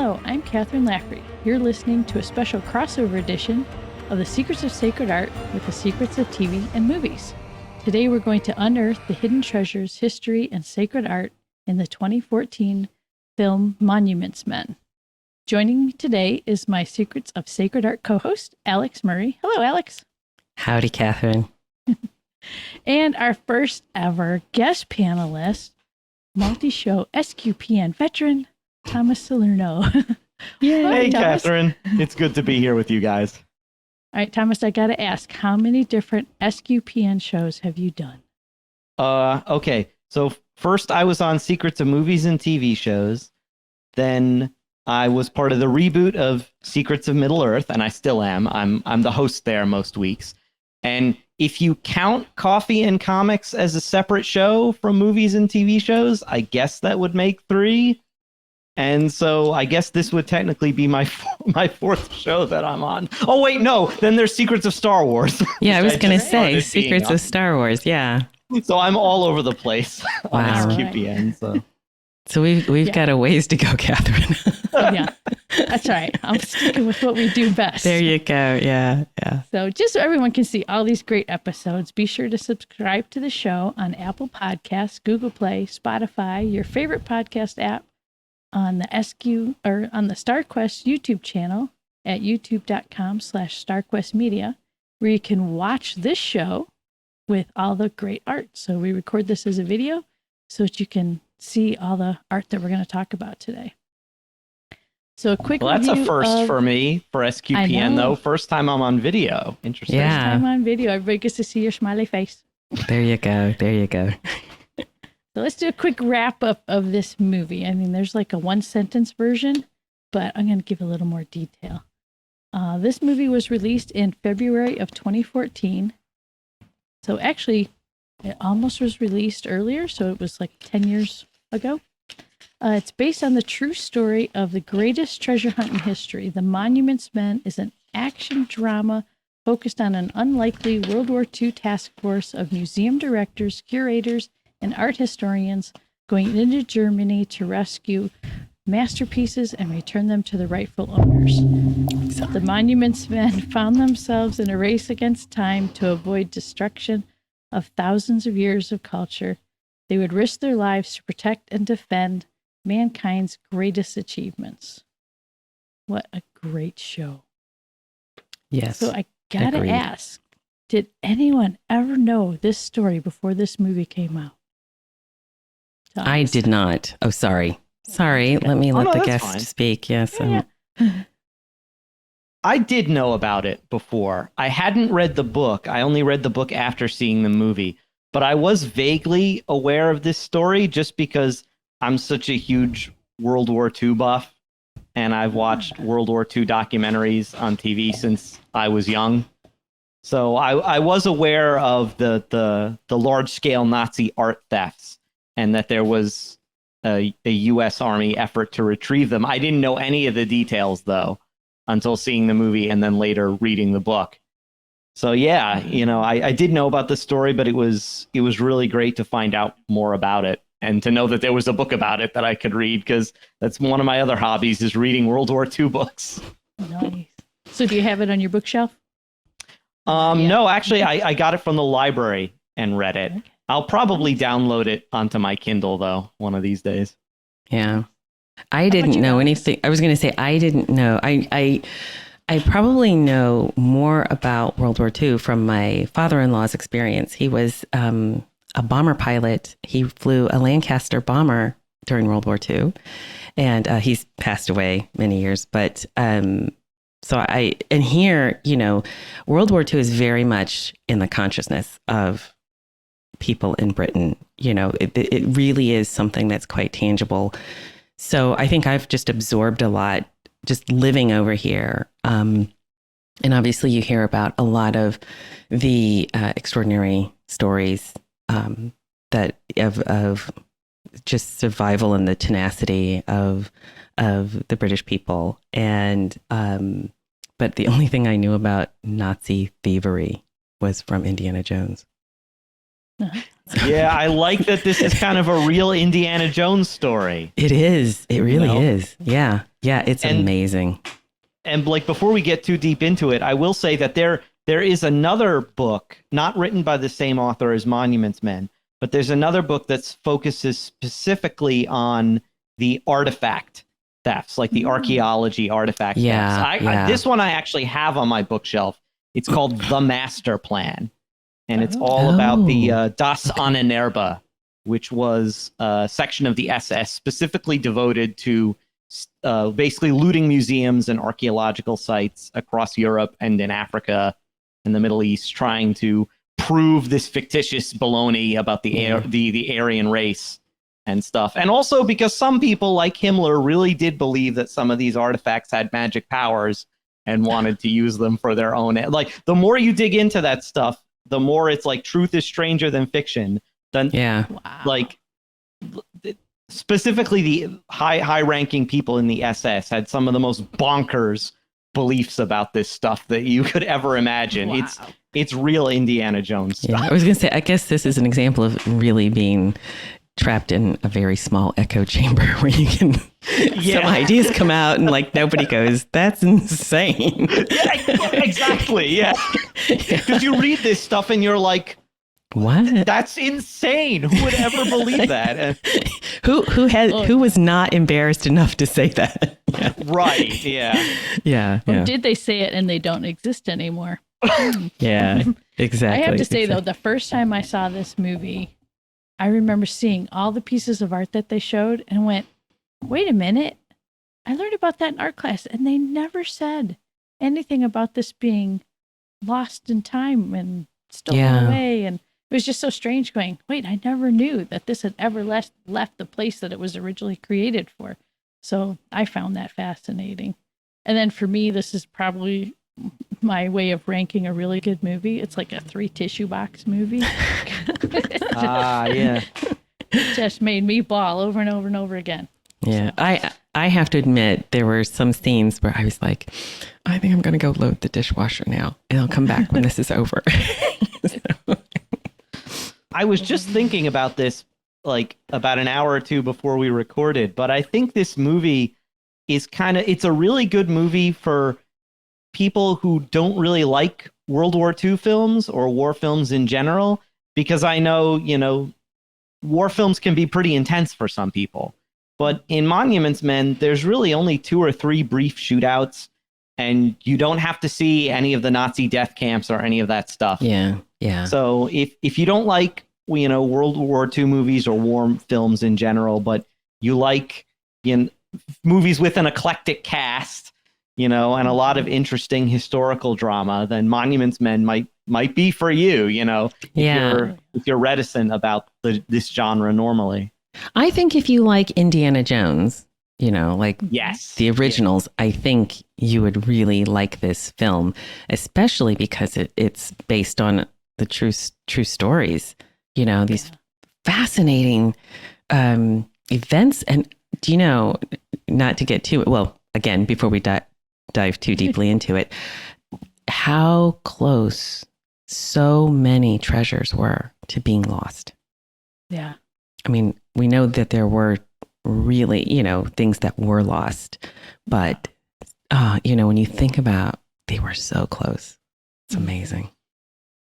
Hello, I'm Kathryn Laffrey. You're listening to a special crossover edition of The Secrets of Sacred Art with the Secrets of TV and Movies. Today we're going to unearth the hidden treasures, history, and sacred art in the 2014 film Monuments Men. Joining me today is my Secrets of Sacred Art co-host, Alix Murray. Hello, Alix. Howdy, Kathryn. And our first ever guest panelist, multi-show SQPN veteran, Thomas Salerno. Yay. Hey, Thomas. Kathryn. It's good to be here with you guys. All right, Thomas, I got to ask, how many different SQPN shows have you done? Okay. So first I was on Secrets of Movies and TV shows. Then I was part of the reboot of Secrets of Middle-earth, and I still am. I'm the host there most weeks. And if you count Coffee and Comics as a separate show from movies and TV shows, I guess that would make 3. And so I guess this would technically be my fourth show that I'm on. Oh, wait, no. Then there's Secrets of Star Wars. Yeah, I was going to say Secrets of Star Wars. Yeah. So I'm all over the place on Wow. SQPN. So we've got a ways to go, Kathryn. Yeah, that's right. I'm sticking with what we do best. There you go. Yeah. So just so everyone can see all these great episodes, be sure to subscribe to the show on Apple Podcasts, Google Play, Spotify, your favorite podcast app, on the on the StarQuest YouTube channel at youtube.com/StarQuestMedia, where you can watch this show with all the great art. So we record this as a video so that you can see all the art that we're going to talk about today. So a quick Well, that's a review first for me for SQPN, though. First time I'm on video. Interesting. Yeah. First time on video. Everybody gets to see your smiley face. There you go. So let's do a quick wrap up of this movie. I mean, there's like a 1-sentence version, but I'm going to give a little more detail. This movie was released in February of 2014. So actually, it almost was released earlier. So it was like 10 years ago. It's based on the true story of the greatest treasure hunt in history. The Monuments Men is an action drama focused on an unlikely World War II task force of museum directors, curators, and art historians going into Germany to rescue masterpieces and return them to the rightful owners. The Monuments Men found themselves in a race against time to avoid destruction of thousands of years of culture. They would risk their lives to protect and defend mankind's greatest achievements. What a great show. Yes. So I gotta agreed. ask, did anyone ever know this story before this movie came out? I did not. Oh, sorry. Let me let the guest fine. speak. Yes. Yeah. I did know about it before. I hadn't read the book. I only read the book after seeing the movie. But I was vaguely aware of this story just because I'm such a huge World War II buff. And I've watched World War II documentaries on TV since I was young. So I was aware of the large-scale Nazi art thefts and that there was a U.S. Army effort to retrieve them. I didn't know any of the details, though, until seeing the movie and then later reading the book. So, yeah, I did know about the story, but it was really great to find out more about it and to know that there was a book about it that I could read, because that's one of my other hobbies is reading World War II books. Nice. So do you have it on your bookshelf? No, actually, I got it from the library and read it. Okay. I'll probably download it onto my Kindle, though, one of these days. Yeah. I didn't know anything. I was going to say, I didn't know. I probably know more about World War II from my father-in-law's experience. He was a bomber pilot. He flew a Lancaster bomber during World War II, and he's passed away many years. But here, World War II is very much in the consciousness of people in Britain. It really is something that's quite tangible. So I think I've just absorbed a lot just living over here. And obviously you hear about a lot of the extraordinary stories that of just survival and the tenacity of the British people. And but the only thing I knew about Nazi thievery was from Indiana Jones. Yeah, I like that this is kind of a real Indiana Jones story. It is. It really is. Yeah. Yeah, it's And- amazing. And like before we get too deep into it, I will say that there is another book not written by the same author as Monuments Men, but there's another book that focuses specifically on the artifact thefts, like the archaeology artifact thefts. This one I actually have on my bookshelf. It's called The Master Plan, and it's all about the Das Ahnenerbe, which was a section of the SS specifically devoted to basically looting museums and archaeological sites across Europe and in Africa and the Middle East, trying to prove this fictitious baloney about the Aryan race and stuff. And also because some people like Himmler really did believe that some of these artifacts had magic powers and wanted to use them for their own. Like, the more you dig into that stuff, the more it's like truth is stranger than fiction. Like, specifically the high-ranking people in the SS had some of the most bonkers beliefs about this stuff that you could ever imagine. Wow. It's real Indiana Jones stuff. Yeah, I was going to say, I guess this is an example of really being trapped in a very small echo chamber where you can some ideas come out and like nobody goes, that's insane. Yeah, exactly. Yeah. Because you read this stuff and you're like, what? That's insane. Who would ever believe that? Who was not embarrassed enough to say that? Yeah. Right. Yeah. Yeah. Or did they say it and they don't exist anymore? Yeah, exactly. I have to say, though, the first time I saw this movie, I remember seeing all the pieces of art that they showed and went, wait a minute. I learned about that in art class, and they never said anything about this being lost in time and stolen away. And it was just so strange going, wait, I never knew that this had ever left the place that it was originally created for. So I found that fascinating. And then for me, this is probably my way of ranking a really good movie. It's like a 3 tissue box movie. Yeah. It just made me bawl over and over and over again. Yeah. I have to admit, there were some scenes where I was like, I think I'm going to go load the dishwasher now and I'll come back when this is over. I was just thinking about this like about an hour or two before we recorded, but I think this movie is it's a really good movie for people who don't really like World War II films or war films in general, because I know, war films can be pretty intense for some people. But in Monuments Men, there's really only 2 or 3 brief shootouts, and you don't have to see any of the Nazi death camps or any of that stuff. Yeah, yeah. So if you don't like, World War II movies or war films in general, but you like movies with an eclectic cast, and a lot of interesting historical drama, then Monuments Men might be for you, if you're reticent about this genre normally. I think if you like Indiana Jones, yes, the originals, I think you would really like this film, especially because it's based on the true stories, these fascinating events. And not to get too, well, again, before we dive too deeply into it, how close so many treasures were to being lost. Yeah. I mean, we know that there were really, things that were lost, but, when you think about, they were so close. It's amazing.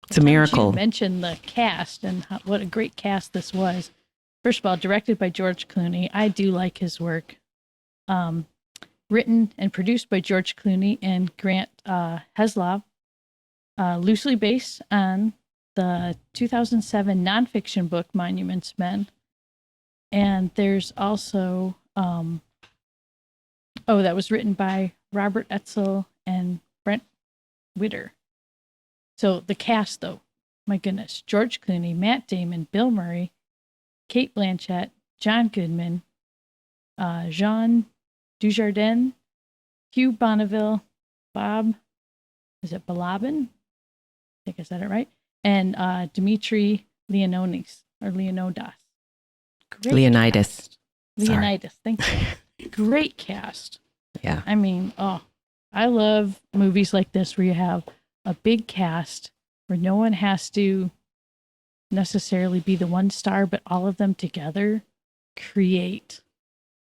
It's a miracle. You mentioned the cast and what a great cast this was. First of all, directed by George Clooney. I do like his work. Written and produced by George Clooney and Grant Heslov. Loosely based on the 2007 nonfiction book Monuments Men. And there's also, that was written by Robert Etzel and Brent Witter. So the cast, though, my goodness, George Clooney, Matt Damon, Bill Murray, Kate Blanchett, John Goodman, Jean Dujardin, Hugh Bonneville, Balabin? I think I said it right. And Dmitry Leonidas. Leonidas. Leonidas, thank you. Great cast. Yeah. I mean, I love movies like this where you have a big cast where no one has to necessarily be the one star, but all of them together create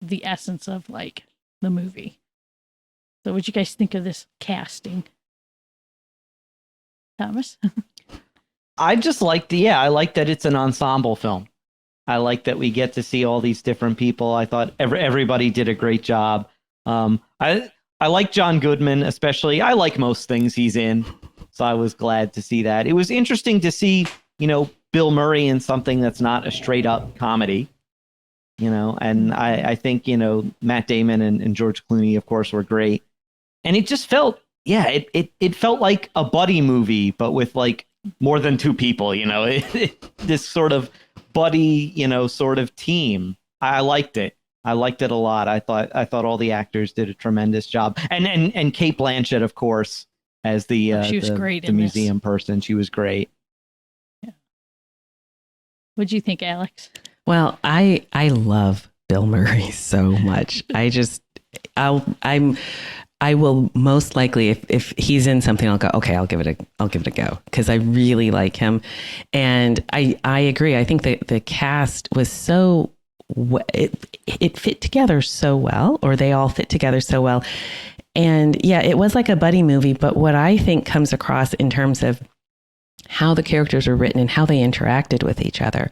the essence of like the movie. So what'd you guys think of this casting? Thomas? I just liked, I like that it's an ensemble film. I like that we get to see all these different people. I thought everybody did a great job. I like John Goodman, especially. I like most things he's in, so I was glad to see that. It was interesting to see, Bill Murray in something that's not a straight up comedy, and I think, Matt Damon and George Clooney, of course, were great. And it just felt, it felt like a buddy movie, but with like more than two people, this sort of buddy, sort of team. I liked it. I liked it a lot. I thought all the actors did a tremendous job. And Cate Blanchett, of course, as she was great the in museum this. person. She was great. Yeah. What'd you think, Alix? Well, I love Bill Murray so much. I will most likely, if he's in something, I'll go, okay, I'll give it a go, because I really like him. And I agree. I think that the cast was so, it fit together so well, or they all fit together so well. And yeah, it was like a buddy movie, but what I think comes across in terms of how the characters were written and how they interacted with each other,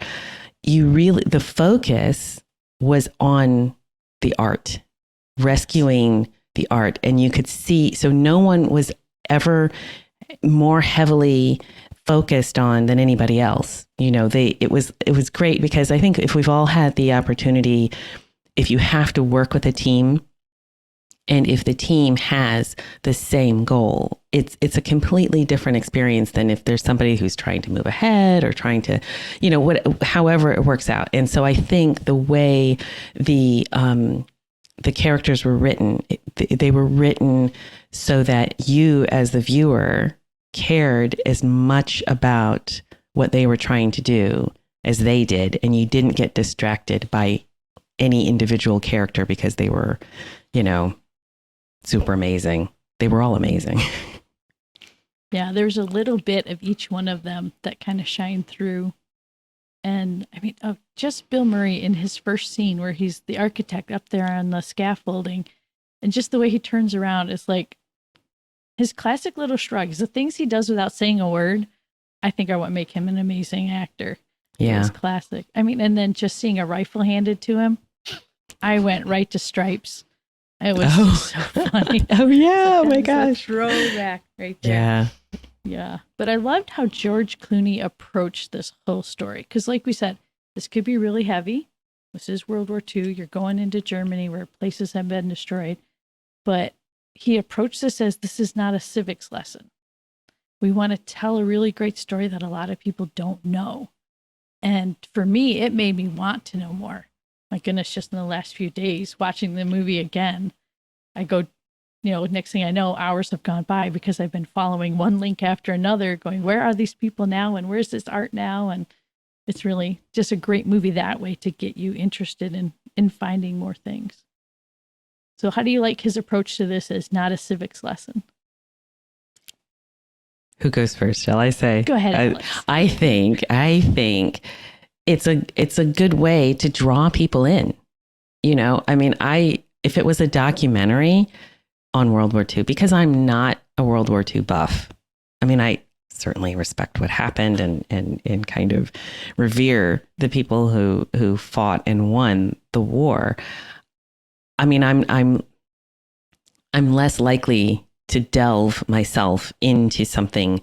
the focus was on the art, rescuing the art. And you could see, so no one was ever more heavily focused on than anybody else. It was great, because I think if we've all had the opportunity, if you have to work with a team, and if the team has the same goal, it's a completely different experience than if there's somebody who's trying to move ahead or trying to, however it works out. And so I think the way the characters were written, they were written so that you as the viewer cared as much about what they were trying to do as they did. And you didn't get distracted by any individual character because they were, super amazing. They were all amazing. Yeah, there's a little bit of each one of them that kind of shine through. And I mean, just Bill Murray in his first scene where he's the architect up there on the scaffolding, and just the way he turns around is like his classic little shrugs. The things he does without saying a word, I think are what make him an amazing actor. Yeah. It's classic. I mean, and then just seeing a rifle handed to him, I went right to Stripes. It was just so funny. Oh yeah, oh my It's a gosh. throwback right there. Yeah. Yeah. But I loved how George Clooney approached this whole story. Because like we said, this could be really heavy. This is World War II. You're going into Germany where places have been destroyed. But he approached this as, this is not a civics lesson. We want to tell a really great story that a lot of people don't know. And for me, it made me want to know more. My goodness, just in the last few days, watching the movie again, I go, next thing I know, hours have gone by because I've been following one link after another, going, where are these people now? And where's this art now? And it's really just a great movie that way to get you interested in finding more things. So how do you like his approach to this as not a civics lesson? Who goes first? Shall I say? Go ahead, Alix. I think it's a good way to draw people in. I mean, if it was a documentary on World War II, because I'm not a World War II buff. I mean, I certainly respect what happened and kind of revere the people who fought and won the war. I mean, I'm less likely to delve myself into something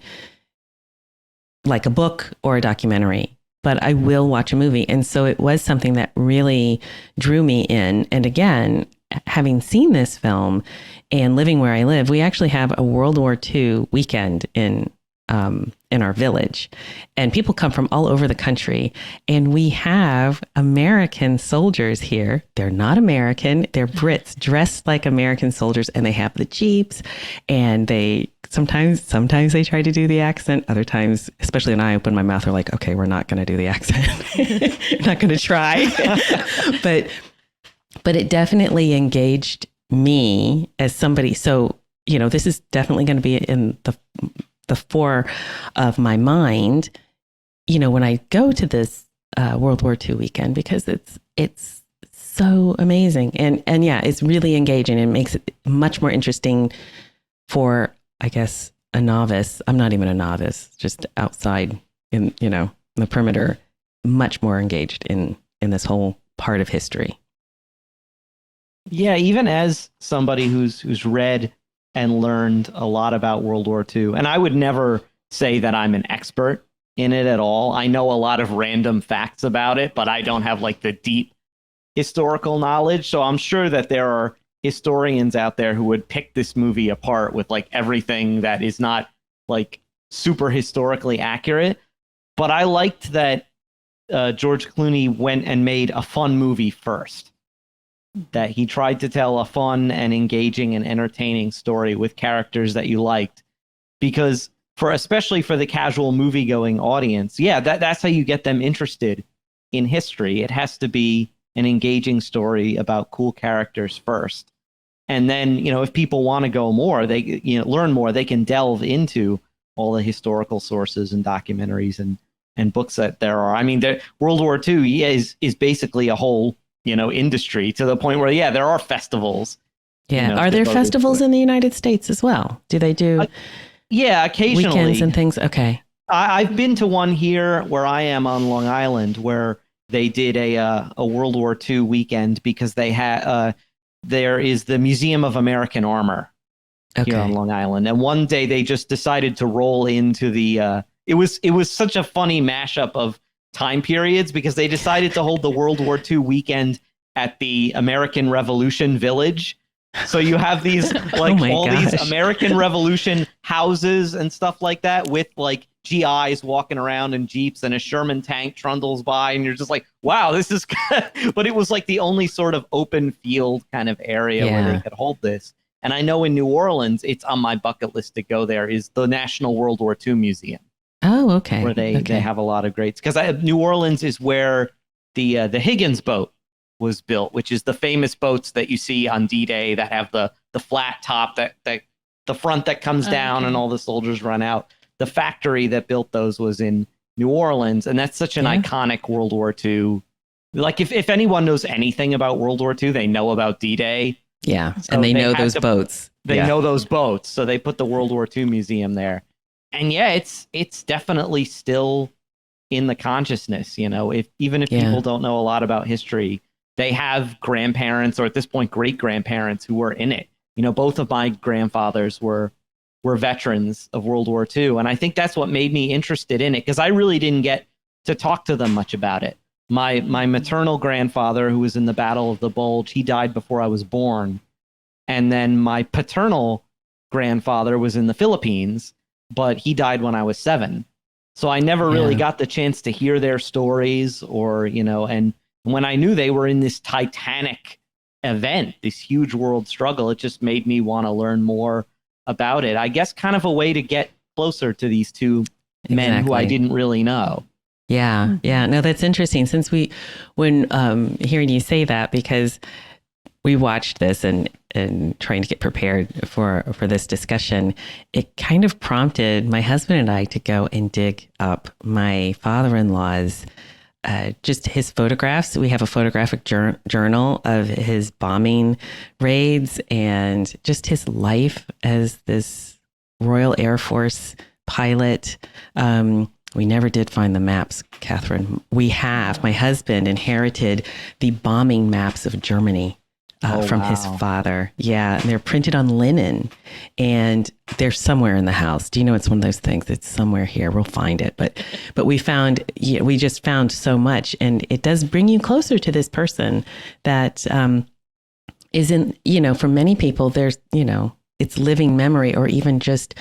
like a book or a documentary, but I will watch a movie. And so it was something that really drew me in. And again, having seen this film and living where I live, we actually have a World War II weekend in our village, and people come from all over the country, and we have American soldiers here. They're not American, they're Brits dressed like American soldiers, and they have the Jeeps, and they sometimes they try to do the accent. Other times, especially when I open my mouth, they're like, okay, we're not going to do the accent. We're not going to try. but it definitely engaged me as somebody. So, this is definitely going to be in the fore of my mind, when I go to this World War II weekend, because it's so amazing. And yeah, it's really engaging and makes it much more interesting for, I guess, a novice. I'm not even a novice, just outside in, the perimeter, much more engaged in this whole part of history. Yeah, even as somebody who's read and learned a lot about World War II, and I would never say that I'm an expert in it at all. I know a lot of random facts about it, but I don't have like the deep historical knowledge. So I'm sure that there are historians out there who would pick this movie apart with like everything that is not like super historically accurate. But I liked that George Clooney went and made a fun movie first. That he tried to tell a fun and engaging and entertaining story with characters that you liked, because especially for the casual movie-going audience, that's how you get them interested in history. It has to be an engaging story about cool characters first, and then if people want to go more, they learn more, they can delve into all the historical sources and documentaries and books that there are. I mean, World War II is basically a whole industry, to the point where, there are festivals. Yeah. Are there festivals in the United States as well? Do they do? Occasionally. Weekends and things. Okay. I've been to one here where I am on Long Island, where they did a World War II weekend, because they had, there is the Museum of American Armor here on Long Island. And one day they just decided to roll into the, it was such a funny mashup of time periods, because they decided to hold the World War II weekend at the American Revolution Village. So you have these these American Revolution houses and stuff like that, with like GIs walking around in Jeeps, and a Sherman tank trundles by, and you're just like, wow, this is but it was like the only sort of open field kind of area where they could hold this. And I know in New Orleans, it's on my bucket list to go there, is the National World War II Museum. Oh, okay. Where they have a lot of greats, because New Orleans is where the Higgins boat was built, which is the famous boats that you see on D-Day that have the flat top, that the front that comes down and all the soldiers run out. The factory that built those was in New Orleans, and that's such an iconic World War II. Like if anyone knows anything about World War II, they know about D-Day. Yeah, so and they know those boats. They know those boats, so they put the World War II museum there. And it's definitely still in the consciousness, if people don't know a lot about history, they have grandparents, or at this point great grandparents, who were in it. Both of my grandfathers were veterans of World War II, and I think that's what made me interested in it, because I really didn't get to talk to them much about it. My maternal grandfather, who was in the Battle of the Bulge, he died before I was born, and then my paternal grandfather was in the Philippines, but he died when I was 7. So I never really got the chance to hear their stories, or, and when I knew they were in this titanic event, this huge world struggle, it just made me want to learn more about it. I guess kind of a way to get closer to these two men who I didn't really know. Yeah. Yeah. No, that's interesting. Since when hearing you say that, because we watched this and trying to get prepared for this discussion, it kind of prompted my husband and I to go and dig up my father-in-law's, just his photographs. We have a photographic journal of his bombing raids and just his life as this Royal Air Force pilot. We never did find the maps, Kathryn. My husband inherited the bombing maps of Germany from his father. Yeah, and they're printed on linen, and they're somewhere in the house. Do you know, it's one of those things that's somewhere here. We'll find it. But we just found so much, and it does bring you closer to this person that isn't, for many people, there's, it's living memory, or even just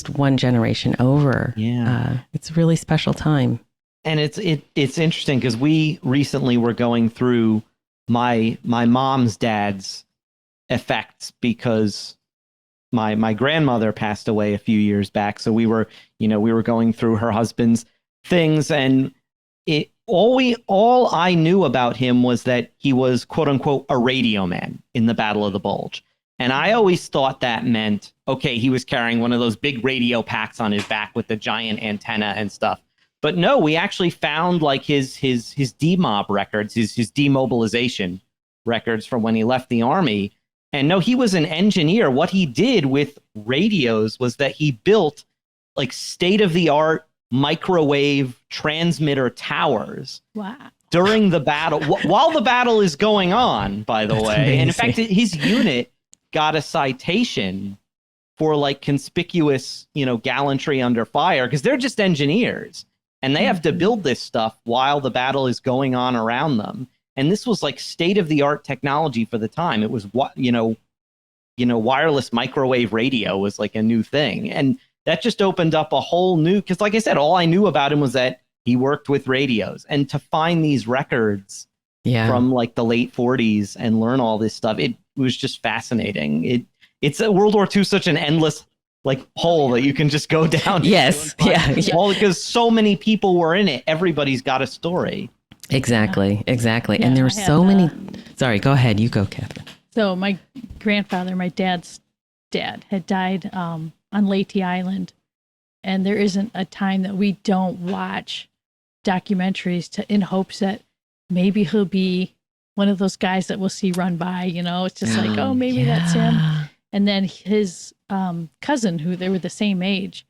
one generation over. Yeah. It's a really special time. And it's interesting, because we recently were going through my mom's dad's effects, because my grandmother passed away a few years back. So we were going through her husband's things, and all I knew about him was that he was, quote unquote, a radio man in the Battle of the Bulge. And I always thought that meant, okay, he was carrying one of those big radio packs on his back with the giant antenna and stuff. But no, we actually found like his demob records, his demobilization records from when he left the army. And no, he was an engineer. What he did with radios was that he built like state-of-the-art microwave transmitter towers. Wow. During the battle, while the battle is going on, by the That's way. amazing. And in fact, his unit got a citation for like conspicuous, gallantry under fire, because they're just engineers and they have to build this stuff while the battle is going on around them. And this was like state-of-the-art technology for the time. It was wireless microwave radio was like a new thing. And that just opened up a whole new, because like I said, all I knew about him was that he worked with radios. And to find these records from like the late 40s and learn all this stuff, it was just fascinating. It's a World War II, such an endless like hole that you can just go down. Yes. Yeah. Well, because so many people were in it. Everybody's got a story. Exactly. Exactly. Yeah, and there were I so had, many. Sorry, go ahead. You go, Kathryn. So my grandfather, my dad's dad, had died on Leyte Island. And there isn't a time that we don't watch documentaries in hopes that maybe he'll be one of those guys that we'll see run by. It's just like, oh, maybe that's him. And then his cousin, who they were the same age,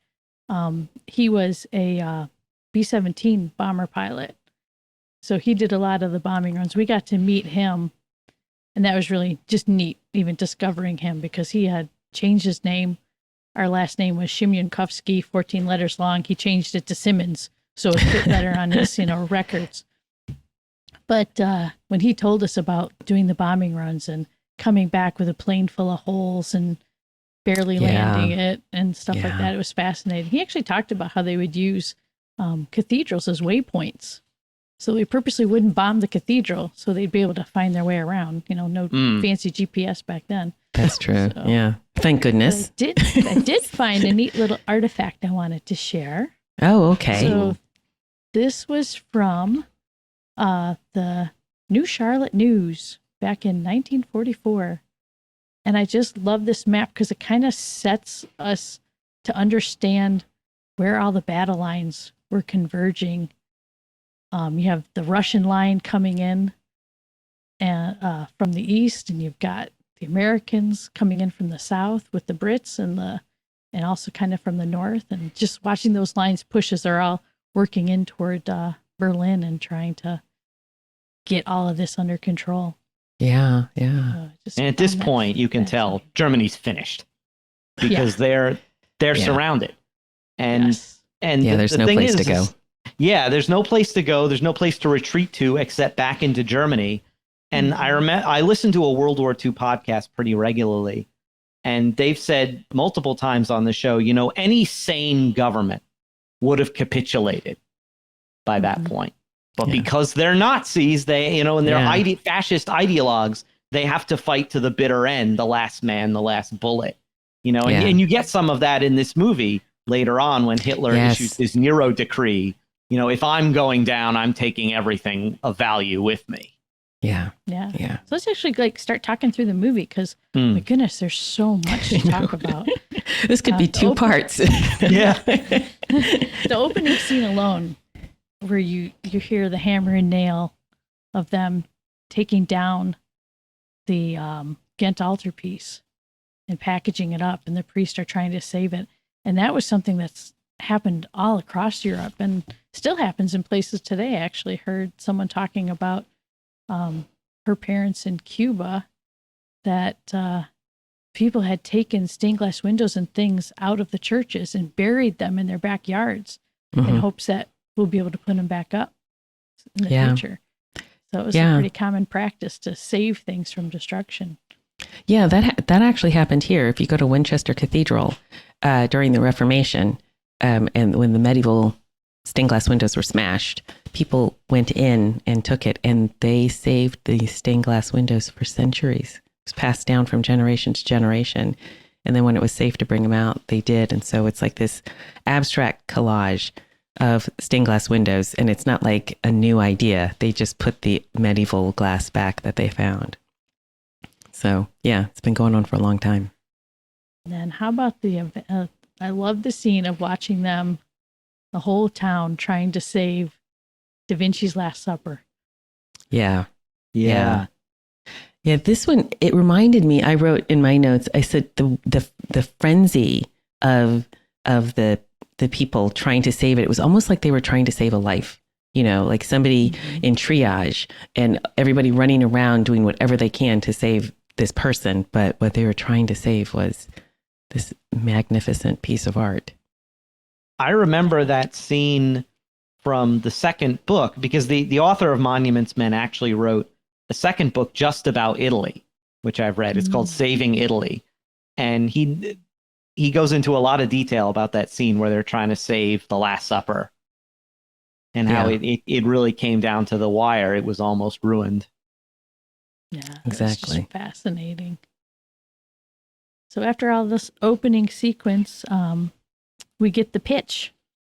he was a B-17 bomber pilot. So he did a lot of the bombing runs. We got to meet him, and that was really just neat, even discovering him, because he had changed his name. Our last name was Shimyankowski, 14 letters long. He changed it to Simmons, so it fit better on his, records. But when he told us about doing the bombing runs and coming back with a plane full of holes and barely landing it and stuff like that, it was fascinating. He actually talked about how they would use cathedrals as waypoints. So they purposely wouldn't bomb the cathedral so they'd be able to find their way around. No fancy GPS back then. That's true. So, yeah. Thank goodness. I did find a neat little artifact I wanted to share. Oh, okay. So this was from the New Charlotte News back in 1944. And I just love this map because it kind of sets us to understand where all the battle lines were converging. You have the Russian line coming in and from the east, and you've got the Americans coming in from the south with the Brits and also kind of from the north. And just watching those lines push as they're all working in toward Berlin and trying to get all of this under control. Yeah. And at this point, you can tell Germany's finished because they're surrounded. And there's no place to go. There's no place to go. There's no place to retreat to except back into Germany. And I listened to a World War II podcast pretty regularly. And they've said multiple times on the show, any sane government would have capitulated by that point. But because they're Nazis, they, and they're fascist ideologues, they have to fight to the bitter end, the last man, the last bullet. And you get some of that in this movie later on when Hitler issues his Nero decree. If I'm going down, I'm taking everything of value with me. Yeah. So let's actually start talking through the movie because, my goodness, there's so much to talk about. This could be two parts. The opening scene alone, where you hear the hammer and nail of them taking down the Ghent altarpiece and packaging it up, and the priests are trying to save it. And that was something that's happened all across Europe and still happens in places today. I actually heard someone talking about her parents in Cuba that people had taken stained glass windows and things out of the churches and buried them in their backyards in hopes that we'll be able to put them back up in the future. So it was a pretty common practice to save things from destruction. Yeah, that actually happened here. If you go to Winchester Cathedral during the Reformation, and when the medieval stained glass windows were smashed, people went in and took it, and they saved the stained glass windows for centuries. It was passed down from generation to generation. And then when it was safe to bring them out, they did. And so it's like this abstract collage of stained glass windows. And it's not like a new idea. They just put the medieval glass back that they found. So, yeah, it's been going on for a long time. And then how about I love the scene of watching them, the whole town, trying to save Da Vinci's Last Supper. Yeah. Yeah, this one, it reminded me, I wrote in my notes, I said the frenzy of the people trying to save it. It was almost like they were trying to save a life, like somebody in triage and everybody running around doing whatever they can to save this person. But what they were trying to save was this magnificent piece of art. I remember that scene from the second book because the author of Monuments Men actually wrote a second book just about Italy, which I've read. It's called Saving Italy. And he goes into a lot of detail about that scene where they're trying to save the Last Supper and how it really came down to the wire. It was almost ruined. Yeah, exactly. Just fascinating. So after all this opening sequence, we get the pitch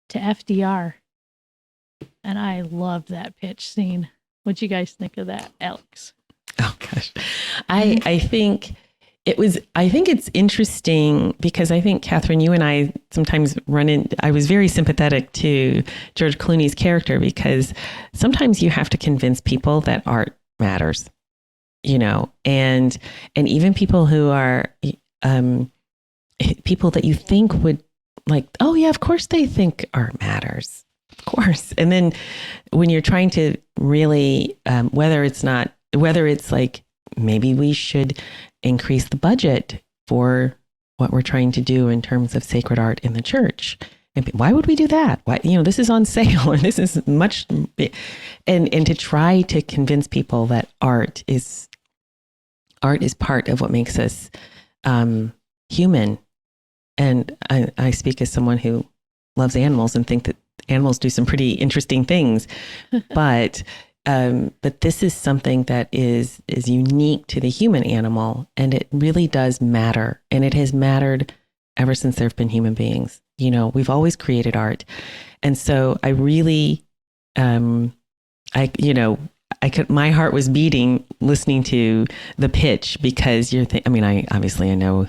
to FDR. And I love that pitch scene. What'd you guys think of that, Alix? Oh gosh. I think it's interesting because I think, Kathryn, you and I sometimes I was very sympathetic to George Clooney's character because sometimes you have to convince people that art matters, and even people who are people that you think would like, oh yeah, of course they think art matters. Of course. And then when you're trying to really, whether it's like, maybe we should increase the budget for what we're trying to do in terms of sacred art in the church. And why would we do that? Why, this is on sale or this is much, and to try to convince people that art is part of what makes us human. And I speak as someone who loves animals and think that animals do some pretty interesting things, but this is something that is unique to the human animal, and it really does matter, and it has mattered ever since there have been human beings. We've always created art, and so I really, my heart was beating listening to the pitch because I know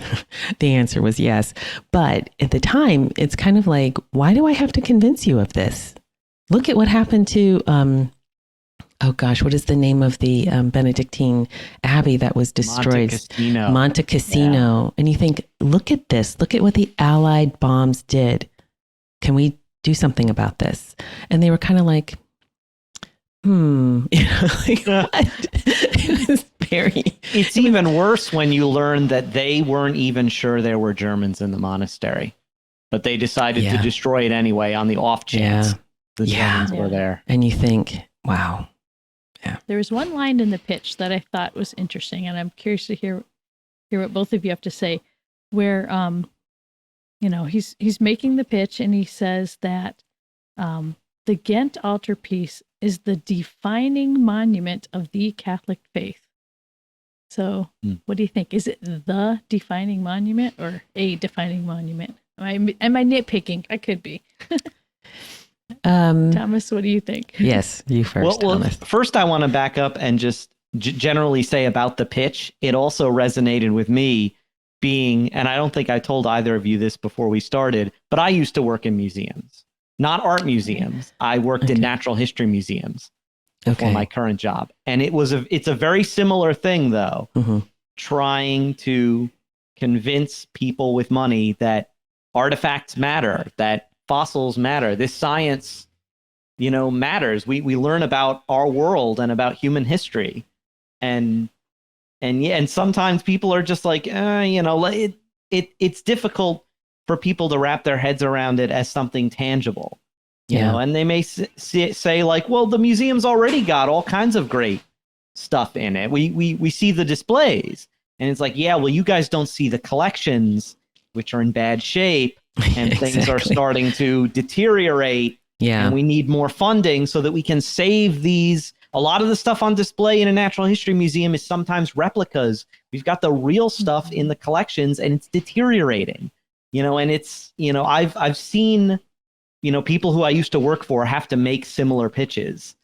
the answer was yes, but at the time it's kind of like, why do I have to convince you of this? Look at what happened to, oh gosh, what is the name of the Benedictine abbey that was destroyed? Monte Cassino. Yeah. And you think, look at this, look at what the Allied bombs did. Can we do something about this? And they were kind of like, what? It was It's even worse when you learn that they weren't even sure there were Germans in the monastery, but they decided to destroy it anyway on the off chance the Germans were there. And you think, wow. Yeah. There was one line in the pitch that I thought was interesting, and I'm curious to hear what both of you have to say, where he's making the pitch and he says that the Ghent altarpiece is the defining monument of the Catholic faith. So what do you think? Is it the defining monument or a defining monument? Am I nitpicking? I could be. Thomas, what do you think? Yes, you first, Thomas. First I want to back up and just generally say about the pitch, it also resonated with me being, and I don't think I told either of you this before we started, but I used to work in museums. Not art museums. I worked in natural history museums for my current job. And it's a very similar thing, though, trying to convince people with money that artifacts matter, that fossils matter. This science, matters. We learn about our world and about human history. And sometimes people are just like, it's difficult for people to wrap their heads around it as something tangible, and they may say like, well, the museum's already got all kinds of great stuff in it. We see the displays, and it's like, yeah, well, you guys don't see the collections, which are in bad shape, and things are starting to deteriorate. Yeah, and we need more funding so that we can save these. A lot of the stuff on display in a natural history museum is sometimes replicas. We've got the real stuff in the collections, and it's deteriorating. And it's, I've seen, people who I used to work for have to make similar pitches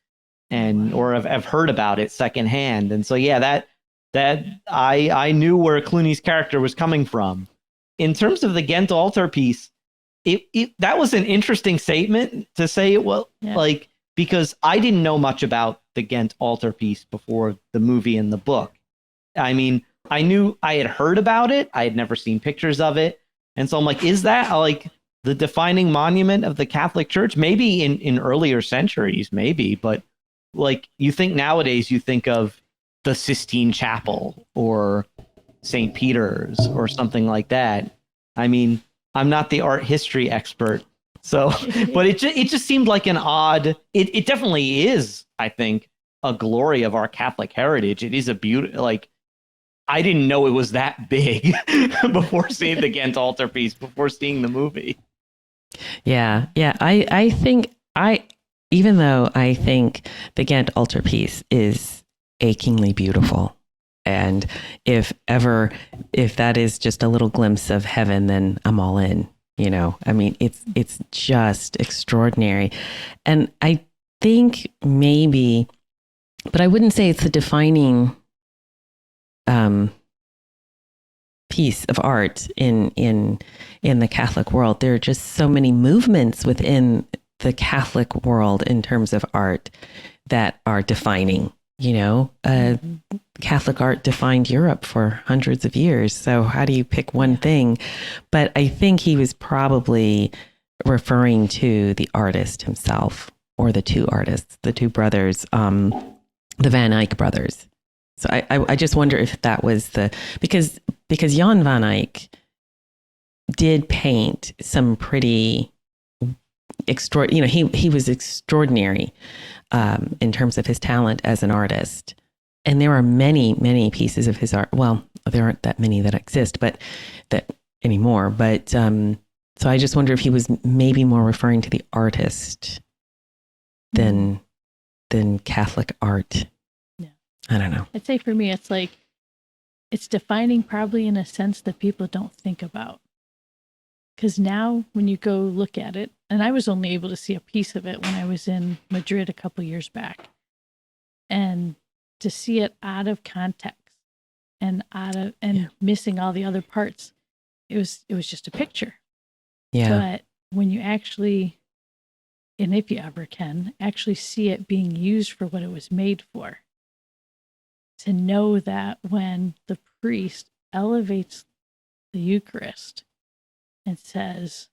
or have heard about it secondhand. And so, that I knew where Clooney's character was coming from. In terms of the Ghent altarpiece, that was an interesting statement to say, because I didn't know much about the Ghent altarpiece before the movie and the book. I mean, I had heard about it. I had never seen pictures of it. And so I'm like, is that like the defining monument of the Catholic Church? Maybe in earlier centuries, maybe. But like, you think nowadays, you think of the Sistine Chapel or St. Peter's or something like that. I mean, I'm not the art history expert. So, but it just seemed like an odd, it definitely is, I think, a glory of our Catholic heritage. It is a beauty, like, I didn't know it was that big before seeing the Ghent altarpiece, before seeing the movie. Yeah. Yeah. I think even though I think the Ghent altarpiece is achingly beautiful, and if that is just a little glimpse of heaven, then I'm all in, you know. I mean, it's just extraordinary. And I think maybe, but I wouldn't say it's the defining piece of art in the Catholic world. There are just so many movements within the Catholic world in terms of art that are defining, you know. Catholic art defined Europe for hundreds of years. So how do you pick one thing? But I think he was probably referring to the artist himself, or the two artists, the two brothers, the Van Eyck brothers. So I just wonder if that was because Jan van Eyck did paint some pretty extraordinary, you know, he was extraordinary in terms of his talent as an artist. And there are many, many pieces of his art. Well, there aren't that many that exist, but that anymore. But so I just wonder if he was maybe more referring to the artist than Catholic art. Yeah. I don't know. I'd say for me, it's like, it's defining probably in a sense that people don't think about. Because now when you go look at it, and I was only able to see a piece of it when I was in Madrid a couple years back, and to see it out of context and missing all the other parts, it was just a picture. Yeah. But when you actually, and if you ever can, actually see it being used for what it was made for, to know that when the priest elevates the Eucharist and says,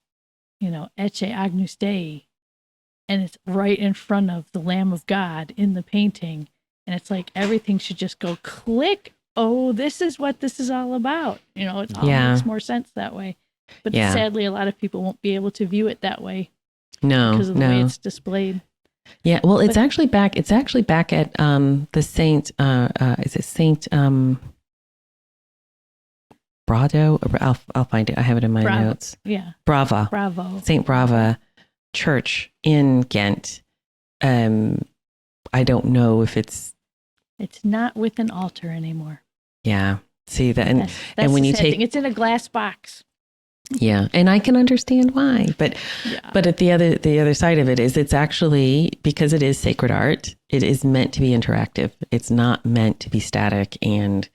you know, Ecce Agnus Dei, and it's right in front of the Lamb of God in the painting, and it's like everything should just go click. Oh, this is what this is all about. You know, it all makes more sense that way. But sadly, a lot of people won't be able to view it that way. No, because of the way it's displayed. Yeah, well, it's actually back. It's actually back at the Saint. Is it Saint Brado? I'll find it. I have it in my notes. Yeah, Brava. Saint Brava Church in Ghent. I don't know if it's. It's not with an altar anymore. Yeah. See that, and that's when the you sad thing. It's in a glass box. Yeah, and I can understand why, but at the other side of it is, it's actually, because it is sacred art, it is meant to be interactive. It's not meant to be static and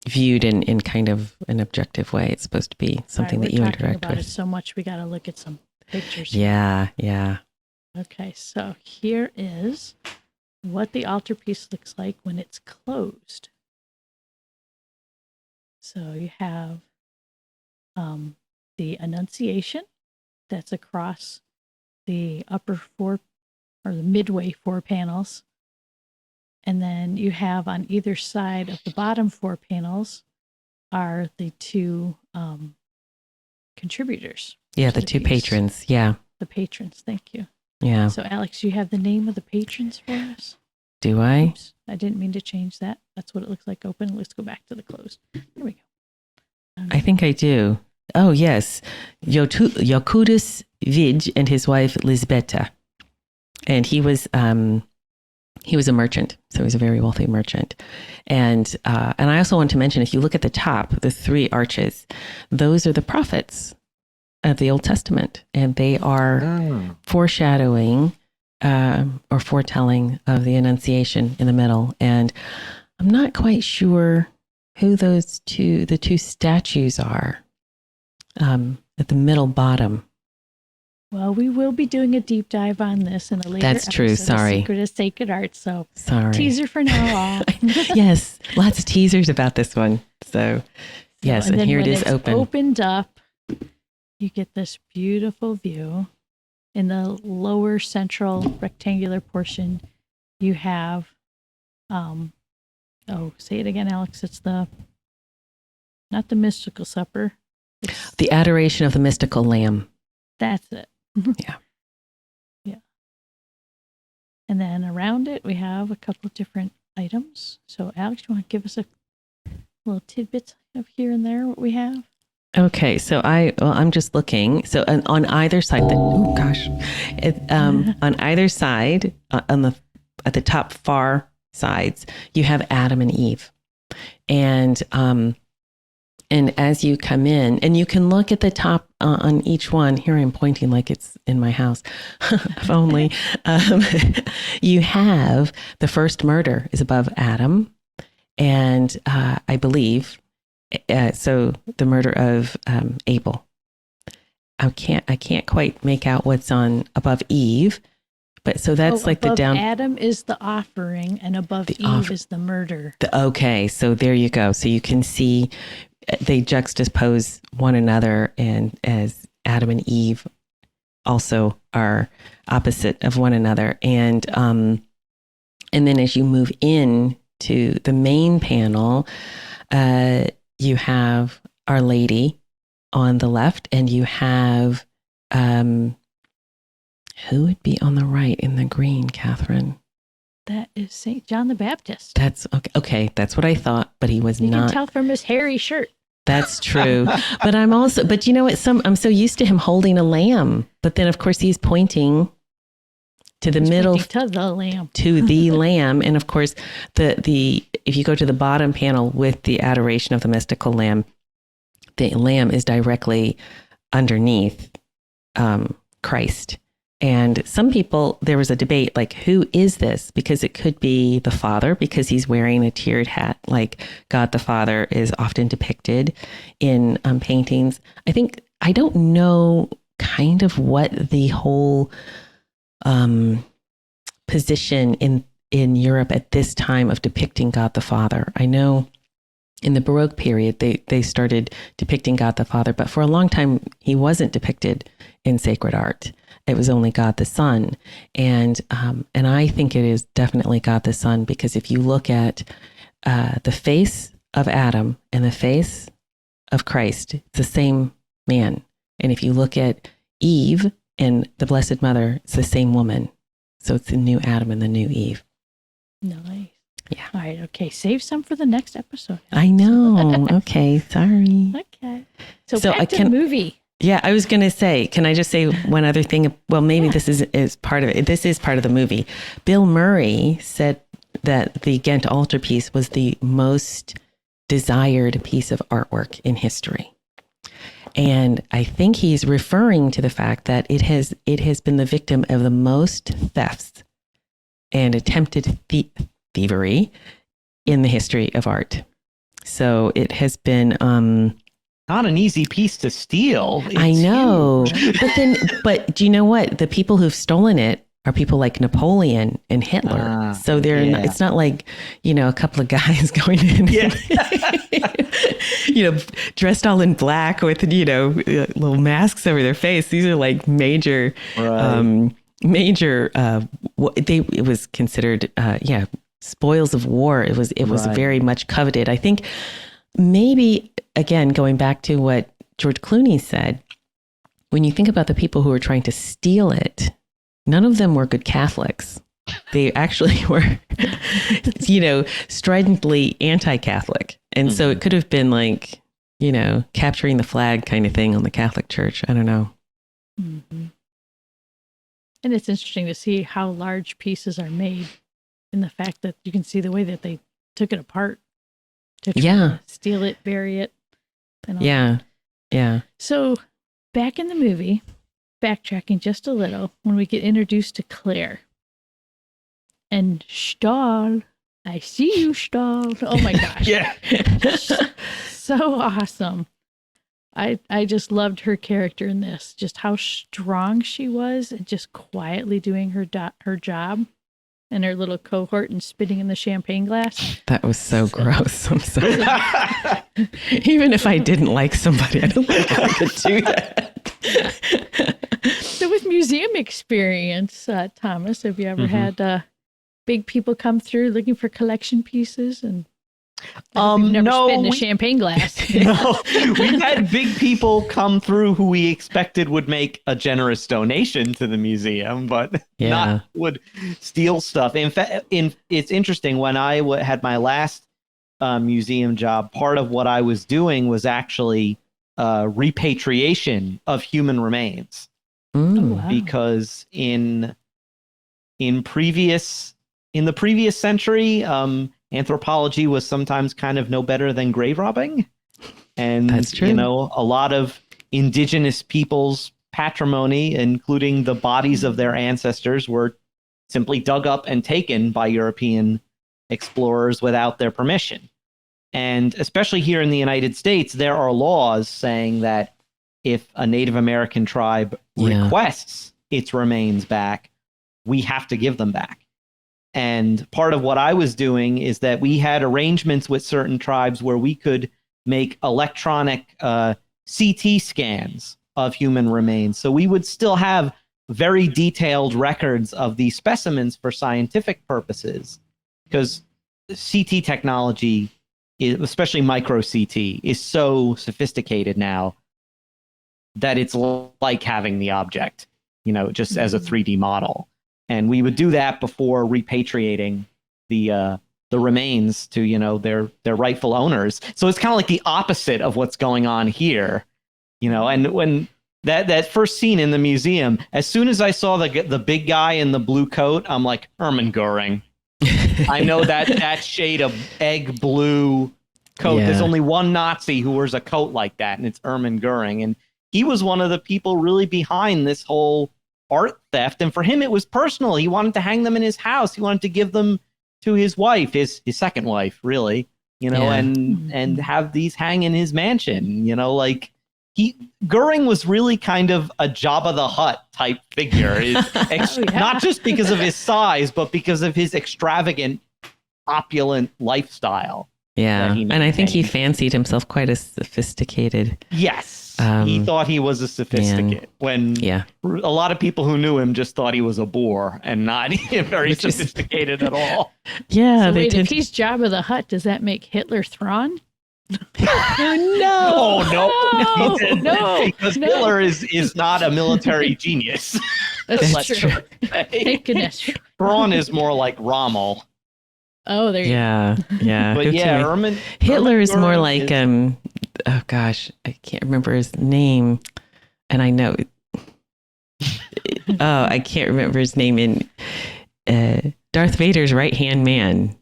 viewed in kind of an objective way. It's supposed to be something that you interact about with. It so much, we got to look at some pictures. Yeah, yeah. Okay, so here is what the altarpiece looks like when it's closed. So you have the Annunciation that's across the upper four, or the midway four panels. And then you have on either side of the bottom four panels are the two contributors. Yeah, the two patrons. Yeah. The patrons, thank you. Yeah. So Alex, you have the name of the patrons for us? Do I? Oops, I didn't mean to change that. That's what it looks like open. Let's go back to the closed. There we go. I think I do. Oh, yes. Jokudus Vidge and his wife Lisbeta. And he was a merchant, so he was a very wealthy merchant. And I also want to mention, if you look at the top, the three arches, those are the prophets of the Old Testament, and they are foreshadowing or foretelling of the Annunciation in the middle. And I'm not quite sure who the two statues are at the middle bottom. Well, we will be doing a deep dive on this in a later That's true. episode of Sorry. Secret of Sacred Art. So Sorry. teaser for now. Yes, lots of teasers about this one. So yes, and then here it when is it's open. Opened up, you get this beautiful view. In the lower central rectangular portion, you have, say it again, Alex. It's not the mystical supper. It's, The adoration of the mystical lamb. that's it. Yeah. Yeah. And then around it, we have a couple of different items. So, Alex, you want to give us a little tidbits of here and there what we have? Okay, so I'm just looking. So on either side, on either side, at the top far sides, you have Adam and Eve, and as you come in, and you can look at the top on each one. Here I'm pointing like it's in my house. If only. You have the first murder is above Adam, and I believe. So the murder of Abel. I can't quite make out what's on above Eve, but so that's like the down. Adam is the offering, and above Eve is the murder. Okay, so there you go. So you can see they juxtapose one another, and as Adam and Eve also are opposite of one another, and then as you move in to the main panel, you have Our Lady on the left, and you have, who would be on the right in the green, Kathryn? That is St. John the Baptist. That's okay. Okay, that's what I thought, but he was you not. You can tell from his hairy shirt. That's true. But you know what? I'm so used to him holding a lamb, but then of course he's pointing to the middle, to the lamb, and of course the if you go to the bottom panel with the adoration of the mystical lamb, the lamb is directly underneath Christ. And some people, there was a debate like, who is this? Because it could be the Father, because he's wearing a tiered hat, like God the Father is often depicted in paintings. I don't know kind of what the whole position in Europe at this time of depicting God the Father. I know in the Baroque period, they started depicting God the Father, but for a long time, he wasn't depicted in sacred art. It was only God the Son. And I think it is definitely God the Son, because if you look at the face of Adam and the face of Christ, it's the same man. And if you look at Eve and the Blessed Mother, it's the same woman. So it's the new Adam and the new Eve. Nice. Yeah. All right. Okay. Save some for the next episode. I know. Okay. Sorry. Okay. So back to the movie. Yeah, I was going to say, can I just say one other thing? Well, maybe this is part of it. This is part of the movie. Bill Murray said that the Ghent altarpiece was the most desired piece of artwork in history. And I think he's referring to the fact that it has been the victim of the most thefts and attempted thievery in the history of art. So it has been not an easy piece to steal. I know. But do you know what? The people who've stolen it are people like Napoleon and Hitler. So it's not like, a couple of guys going in, dressed all in black with, little masks over their face. These are like major, it was considered, spoils of war. It was very much coveted. I think maybe, again, going back to what George Clooney said, when you think about the people who were trying to steal it, none of them were good Catholics. They actually were, stridently anti-Catholic. And so it could have been like, capturing the flag kind of thing on the Catholic Church. I don't know. Mm-hmm. And it's interesting to see how large pieces are made, in the fact that you can see the way that they took it apart to try to steal it, bury it. And all that. Yeah. So back in the movie, backtracking just a little, when we get introduced to Claire and Stahl, I see you, Stahl. Oh my gosh. Yeah. So awesome. I just loved her character in this, just how strong she was and just quietly doing her job and her little cohort and spitting in the champagne glass. That was so gross. I'm sorry. Even if I didn't like somebody, I don't think I could do that. So with museum experience, Thomas, have you ever had big people come through looking for collection pieces? And you've never spit in a champagne glass. No, we've had big people come through who we expected would make a generous donation to the museum, but not would steal stuff. In fact, it's interesting. When I had my last museum job, part of what I was doing was actually repatriation of human remains. Because in the previous century, anthropology was sometimes kind of no better than grave robbing. And that's true. A lot of indigenous people's patrimony, including the bodies of their ancestors, were simply dug up and taken by European explorers without their permission. And especially here in the United States, there are laws saying that if a Native American tribe requests its remains back, we have to give them back. And part of what I was doing is that we had arrangements with certain tribes where we could make electronic CT scans of human remains. So we would still have very detailed records of these specimens for scientific purposes, because CT technology, especially micro CT, is so sophisticated now that it's like having the object, just as a 3D model. And we would do that before repatriating the remains to, their rightful owners. So it's kind of like the opposite of what's going on here, and when that first scene in the museum, as soon as I saw the big guy in the blue coat, I'm like, Ermengarring. I know that shade of egg blue coat. Yeah. There's only one Nazi who wears a coat like that, and it's Ermengarring. And he was one of the people really behind this whole art theft. And for him, it was personal. He wanted to hang them in his house. He wanted to give them to his wife, his second wife, really, and have these hang in his mansion, Goering was really kind of a Jabba the Hutt type figure, not just because of his size, but because of his extravagant, opulent lifestyle. Yeah. And I think he fancied himself quite a sophisticated. Yes. He thought he was a sophisticate when a lot of people who knew him just thought he was a bore and not very sophisticated at all. Yeah. So wait, if he's Jabba the Hutt, does that make Hitler Thrawn? No. No. Because Hitler is not a military genius. That's true. Thank goodness. Thrawn is more like Rommel. Oh, there you go. Yeah. But Hitler is more like oh gosh, I can't remember his name, and I know. I can't remember his name in Darth Vader's right-hand man.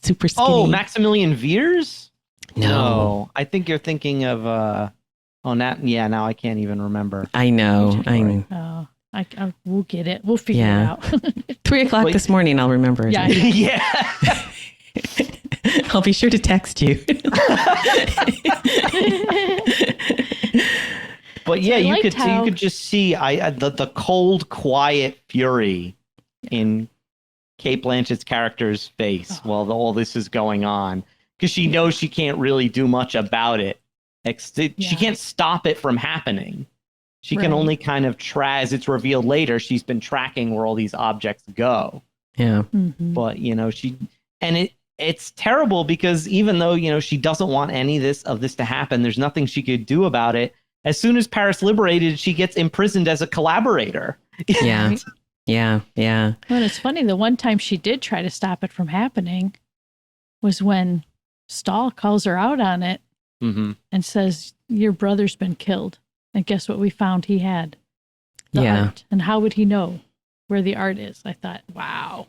Super skinny. Oh, Maximilian Veers? No, I think you're thinking of. Now I can't even remember. I know. We'll get it. We'll figure it out. 3:00 this morning, I'll remember it. Yeah. Yeah. I'll be sure to text you. But yeah, you could just see the cold, quiet fury in Cate Blanchett's character's face while all this is going on, because she knows she can't really do much about it. She can't stop it from happening. She can only kind of as it's revealed later, she's been tracking where all these objects go. Yeah. Mm-hmm. But, it's terrible because even though, she doesn't want any of this to happen, there's nothing she could do about it. As soon as Paris liberated, she gets imprisoned as a collaborator. Yeah. Yeah. Yeah. Well, it's funny. The one time she did try to stop it from happening was when Stahl calls her out on it and says, your brother's been killed. And guess what we found he had? The art. And how would he know where the art is? I thought, wow.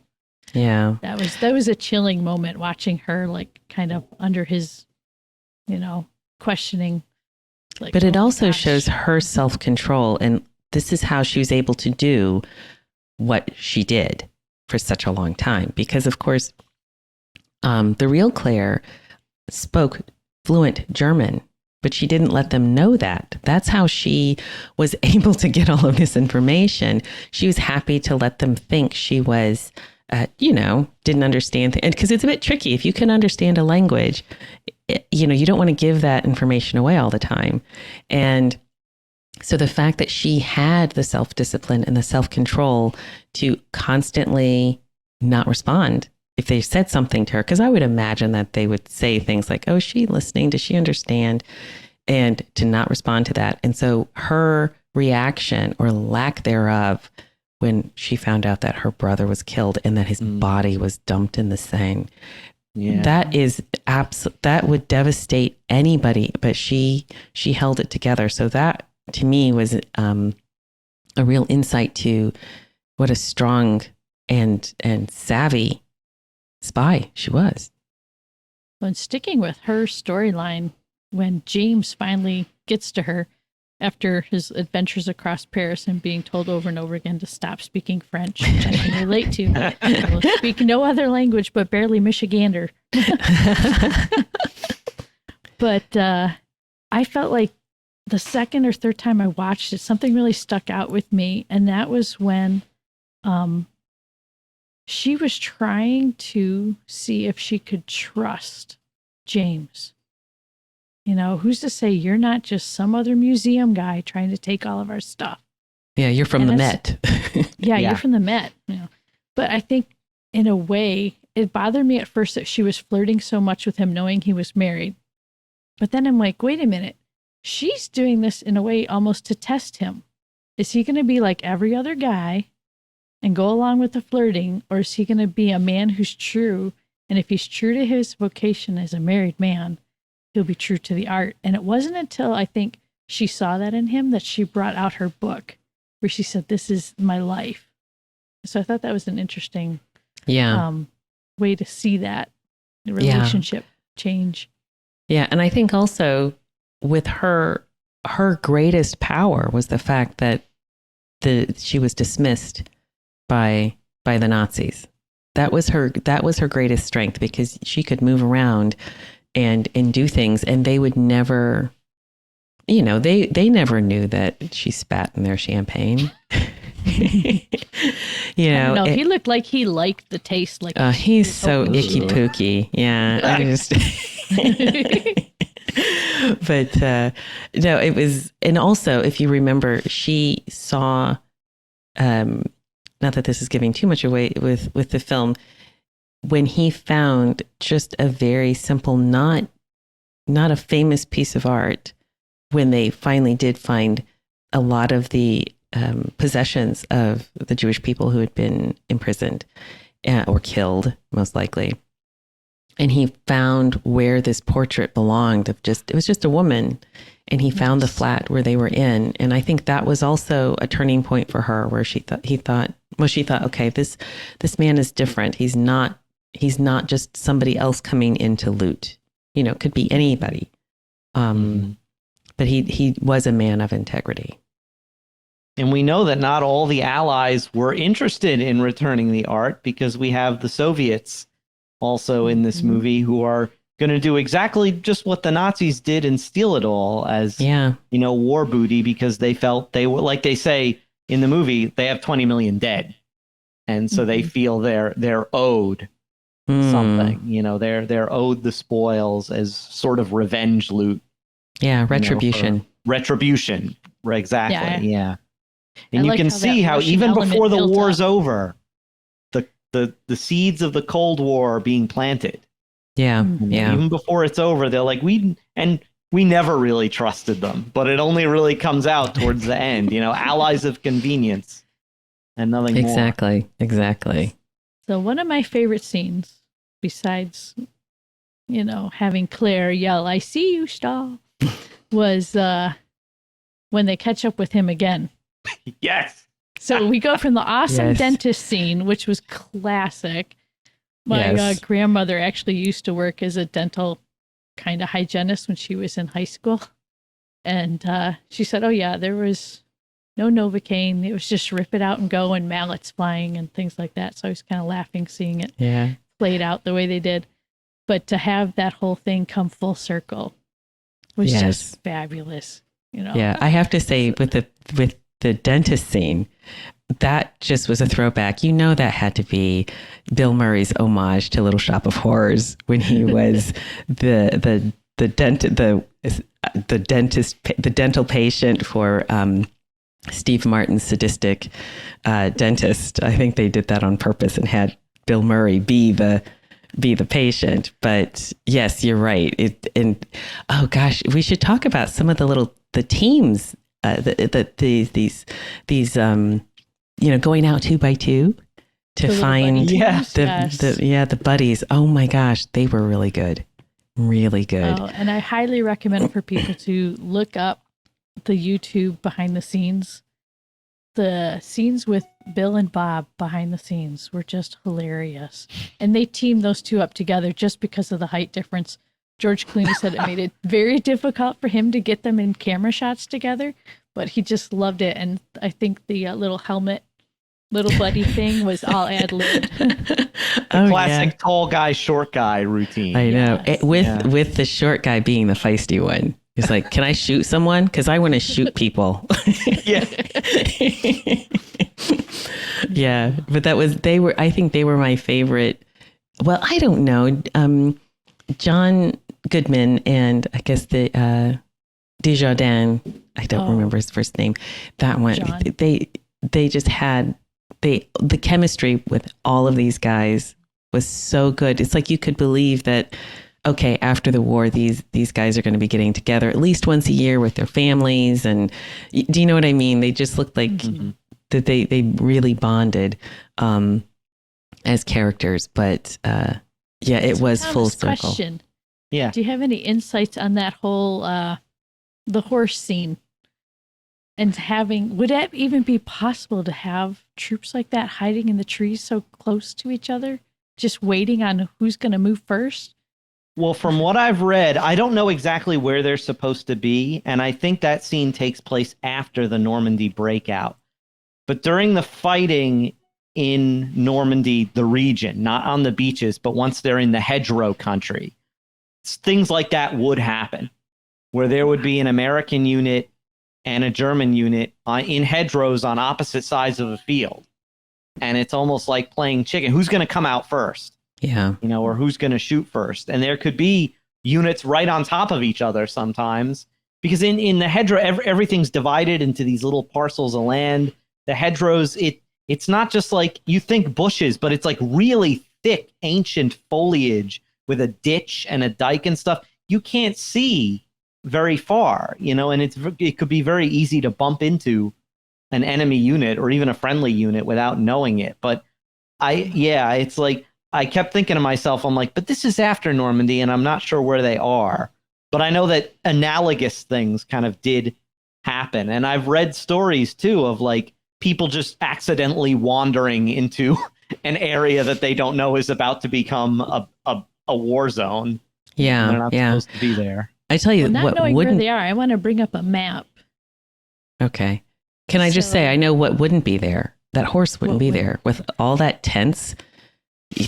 Yeah. That was a chilling moment watching her kind of under his, questioning. But it also shows her self-control. And this is how she was able to do what she did for such a long time. Because, of course, the real Claire spoke fluent German, but she didn't let them know that. That's how she was able to get all of this information. She was happy to let them think she was, didn't understand things. Because it's a bit tricky. If you can understand a language, you don't want to give that information away all the time. And so the fact that she had the self-discipline and the self-control to constantly not respond if they said something to her, because I would imagine that they would say things like, oh, is she listening? Does she understand? And to not respond to that. And so her reaction or lack thereof when she found out that her brother was killed and that his body was dumped in the Seine, that is that would devastate anybody, but she held it together. So that to me was a real insight to what a strong and savvy spy she was. When sticking with her storyline, when James finally gets to her after his adventures across Paris and being told over and over again to stop speaking French, which I can relate to. I will speak no other language but barely Michigander. But I felt like the second or third time I watched it, something really stuck out with me. And that was when she was trying to see if she could trust James. Who's to say you're not just some other museum guy trying to take all of our stuff? Yeah, you're from the Met. Yeah, you're from the Met. But I think in a way, it bothered me at first that she was flirting so much with him knowing he was married. But then I'm like, wait a minute. She's doing this in a way almost to test him. Is he going to be like every other guy and go along with the flirting? Or is he going to be a man who's true? And if he's true to his vocation as a married man, he'll be true to the art. And it wasn't until I think she saw that in him that she brought out her book where she said, this is my life. So I thought that was an interesting way to see that the relationship change. Yeah. And I think also with her greatest power was the fact that she was dismissed by the Nazis. That was her greatest strength, because she could move around and do things, and they would never, they never knew that she spat in their champagne. I don't know. He looked like he liked the taste. Like he's so icky pooky. Yeah, I just. But no, it was, and also if you remember, she saw. Not that this is giving too much away with the film. When he found just a very simple, not a famous piece of art, when they finally did find a lot of the possessions of the Jewish people who had been imprisoned or killed, most likely. And he found where this portrait belonged it was just a woman. And he found the flat where they were in. And I think that was also a turning point for her, where she thought, okay, this man is different. He's not just somebody else coming in to loot. It could be anybody. But he was a man of integrity. And we know that not all the Allies were interested in returning the art, because we have the Soviets also in this movie who are going to do exactly just what the Nazis did and steal it all as, war booty, because they felt they were, like they say in the movie, they have 20 million dead. And so they feel they're owed something, they're owed the spoils as sort of revenge loot. Yeah. Retribution. Retribution. Exactly. Yeah. And you can see how Russian even before the war's up. over, the seeds of the Cold War are being planted. Yeah. Yeah. Even before it's over, they're like, we never really trusted them, but it only really comes out towards the end, allies of convenience and nothing more. Exactly. So one of my favorite scenes, besides, having Claire yell, "I see you, Stahl," was when they catch up with him again. Yes. So we go from the awesome dentist scene, which was classic. My grandmother actually used to work as a dental kind of hygienist when she was in high school. And she said, oh, yeah, there was no Novocaine. It was just rip it out and go, and mallets flying and things like that. So I was kind of laughing seeing it played out the way they did. but to have that whole thing come full circle was Yes. just fabulous. You know, Yeah, I have to say with the dentist scene, that just was a throwback. You know, that had to be Bill Murray's homage to Little Shop of Horrors when he was the dental patient for Steve Martin's sadistic dentist. I think they did that on purpose and had Bill Murray be the patient. But yes, you're right. And oh gosh, we should talk about some of the teams, these going out 2 by 2 to The little find buddy Yes. teams, the buddies. Oh my gosh, they were really good. Really good. Oh, and I highly recommend for people to look up the YouTube behind the scenes. The scenes with Bill and Bob behind the scenes were just hilarious. And they teamed those two up together just because of the height difference. George Clooney said it made it very difficult for him to get them in camera shots together, but he just loved it. And I think the little helmet, little buddy thing was all ad-libbed. Classic tall guy, short guy routine. I know. Yes. With the short guy being the feisty one. He's like, "Can I shoot someone? Because I want to shoot people." Yeah. Yeah, but I think they were my favorite. Well, I don't know. John Goodman and I guess the Desjardins, I don't remember his first name. That one, John. they just had the chemistry with all of these guys was so good. It's like you could believe that, okay, after the war, these guys are going to be getting together at least once a year with their families. And do you know what I mean? They just looked like that they really bonded as characters. But yeah, it was Thomas, full circle. Question. Yeah. Do you have any insights on that whole the horse scene? And would it even be possible to have troops like that hiding in the trees so close to each other, just waiting on who's going to move first? Well, from what I've read, I don't know exactly where they're supposed to be, and I think that scene takes place after the Normandy breakout. But during the fighting in Normandy, the region, not on the beaches, but once they're in the hedgerow country, things like that would happen, where there would be an American unit and a German unit in hedgerows on opposite sides of a field. And it's almost like playing chicken. Who's going to come out first? Yeah. Or who's going to shoot first. And there could be units right on top of each other sometimes, because in the hedgerow, everything's divided into these little parcels of land. The hedgerows, it's not just like you think bushes, but it's like really thick, ancient foliage with a ditch and a dike and stuff. You can't see very far, and it could be very easy to bump into an enemy unit or even a friendly unit without knowing it. But it's like, I kept thinking to myself, I'm like, but this is after Normandy and I'm not sure where they are. But I know that analogous things kind of did happen. And I've read stories too of like people just accidentally wandering into an area that they don't know is about to become a war zone. Yeah. They're not Yeah. supposed to be there. I tell you Not what knowing where wouldn't. they are, I want to bring up a map. Okay. Can I just So- say, I know what wouldn't be there. That horse wouldn't What be would- there with all that tense.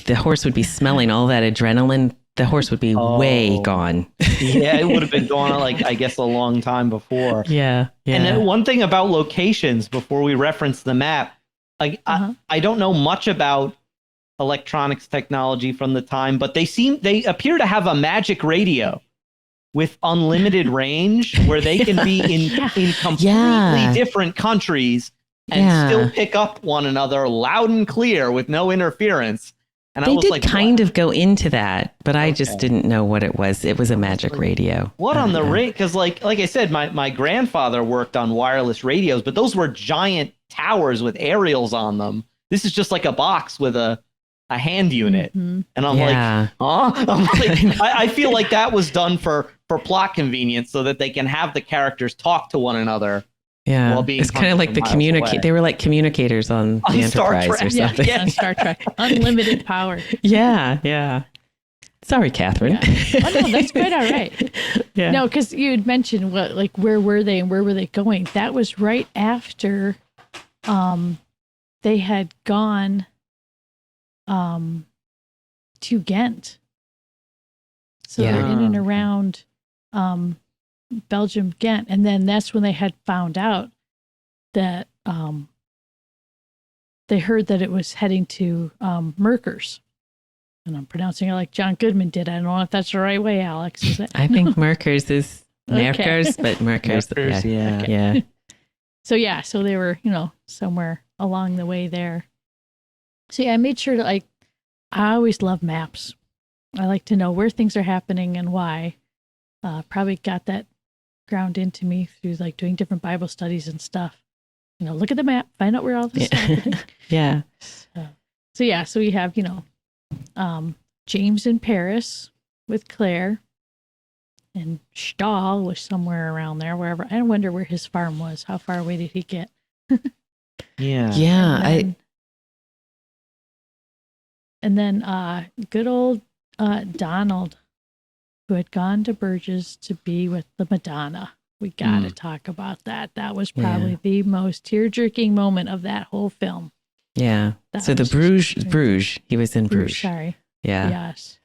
The horse would be smelling all that adrenaline. The horse would be way Oh. gone. Yeah, it would have been gone like, I guess, a long time before. Yeah. Yeah. And then one thing about locations before we reference the map, I don't know much about electronics technology from the time, but they appear to have a magic radio with unlimited range where they can be in completely Yeah. different countries and Yeah. still pick up one another loud and clear with no interference. And I They was did like, kind of go into that, but I just Okay. didn't know what it was. It was a magic radio. what on the Uh, ring? Because like I said, my grandfather worked on wireless radios, but those were giant towers with aerials on them. This is just like a box with a hand unit. Mhm. And I'm Yeah. like, huh? I'm like, I feel like that was done for plot convenience so that they can have the characters talk to one another. Yeah. While being It's kind of like the hundreds of miles away. They were like communicators on On the Star Enterprise Trek. or Yeah, something. on Star Trek. Unlimited power. Yeah. Yeah. Sorry, Kathryn. Oh, no, that's quite all right. Yeah. No, because you had mentioned where were they and where were they going? That was right after they had gone to Ghent. So they're in and around Belgium, Ghent. And then that's when they had found out that they heard that it was heading to Merkers. And I'm pronouncing it like John Goodman did. I don't know if that's the right way, Alex. Is it? I think Merkers is Okay. Merkers, but Merkers, Merkers, yeah. Okay. yeah. So they were, somewhere along the way there. So yeah, I made sure to I always love maps. I like to know where things are happening and why. Probably got that ground into me through like doing different Bible studies and stuff. Look at the map, find out where all this is happening. Yeah. So we have, James in Paris with Claire, and Stahl was somewhere around there, wherever. I wonder where his farm was. How far away did he get? Yeah. Yeah. And then good old Donald, who had gone to Burgess to be with the Madonna. We got to talk about that. That was probably the most tear-jerking moment of that whole film. Yeah. That So the was Bruges, he was in Bruges. Sorry. Yeah. Yes.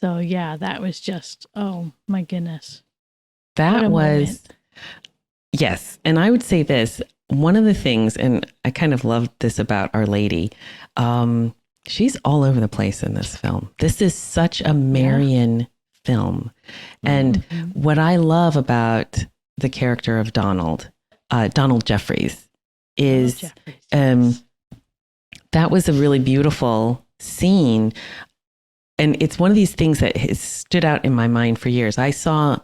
So yeah, that was just, oh my goodness. That What a was, moment. yes. And I would say this, one of the things, and I kind of loved this about Our Lady, she's all over the place in this film. This is such a Marian film. And what I love about the character of Donald Jeffries, is that was a really beautiful scene. And it's one of these things that has stood out in my mind for years. I saw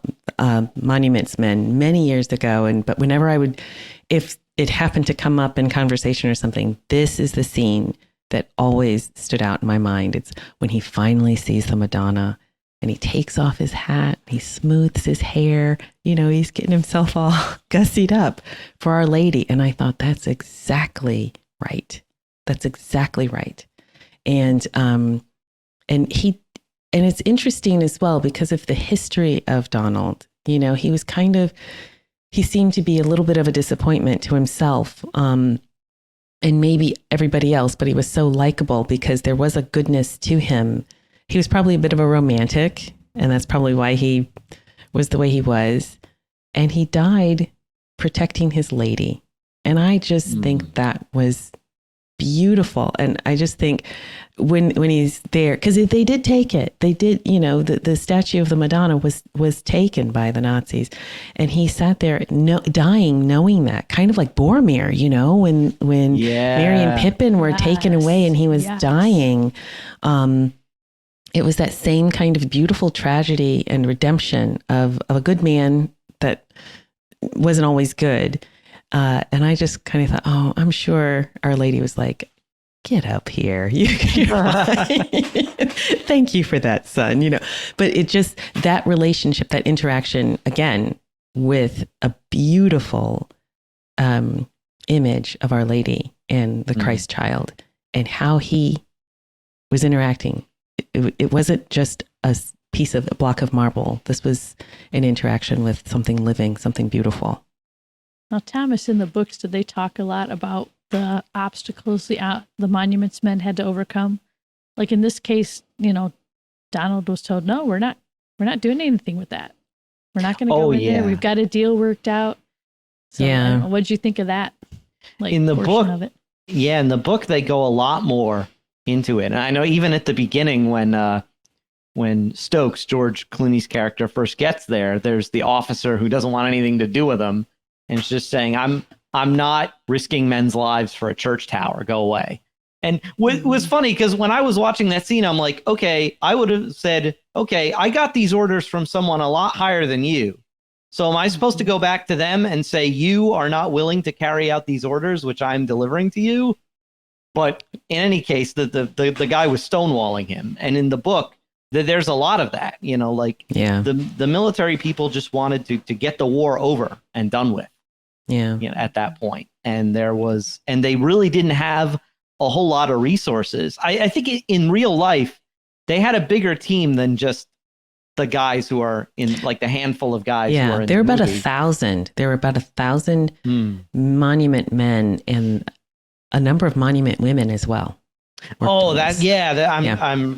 Monuments Men many years ago, but whenever I would, if it happened to come up in conversation or something, this is the scene that always stood out in my mind. It's when he finally sees the Madonna and he takes off his hat, he smooths his hair, he's getting himself all gussied up for Our Lady. And I thought, that's exactly right. That's exactly right. And it's interesting as well because of the history of Donald. He was he seemed to be a little bit of a disappointment to himself, and maybe everybody else, but he was so likable because there was a goodness to him. He was probably a bit of a romantic, and that's probably why he was the way he was. And he died protecting his lady. And I just think that was beautiful. And I just think when he's there, because they did take it, they did, the statue of the Madonna was taken by the Nazis, and he sat there dying, knowing that, kind of like Boromir, when Merry and Pippin were taken away and he was dying. It was that same kind of beautiful tragedy and redemption of a good man that wasn't always good. And I just kind of thought, oh, I'm sure Our Lady was like, get up here. Thank you for that, son. But it just, that relationship, that interaction, again, with a beautiful image of Our Lady and the Christ child and how he was interacting. It wasn't just a block of marble. This was an interaction with something living, something beautiful. Now, Thomas, in the books, did they talk a lot about the obstacles the Monuments Men had to overcome? Like in this case, Donald was told, no, we're not doing anything with that. We're not going to go in there. We've got a deal worked out. So, what did you think of that? Like in the book, of it? Yeah, in the book, they go a lot more into it. And I know even at the beginning when Stokes, George Clooney's character, first gets there, there's the officer who doesn't want anything to do with him. And it's just saying, I'm not risking men's lives for a church tower. Go away. And it was funny because when I was watching that scene, I'm like, okay, I would have said, okay, I got these orders from someone a lot higher than you. So am I supposed to go back to them and say, you are not willing to carry out these orders, which I'm delivering to you? But in any case, the guy was stonewalling him. And in the book, there's a lot of that, the military people just wanted to get the war over and done with. At that point. And they really didn't have a whole lot of resources. I think in real life, they had a bigger team than just the guys who are in, like the handful of guys. Who are in there were about movie. 1,000. There were about 1,000 monument men and a number of monument women as well. Oh, that yeah, Yeah.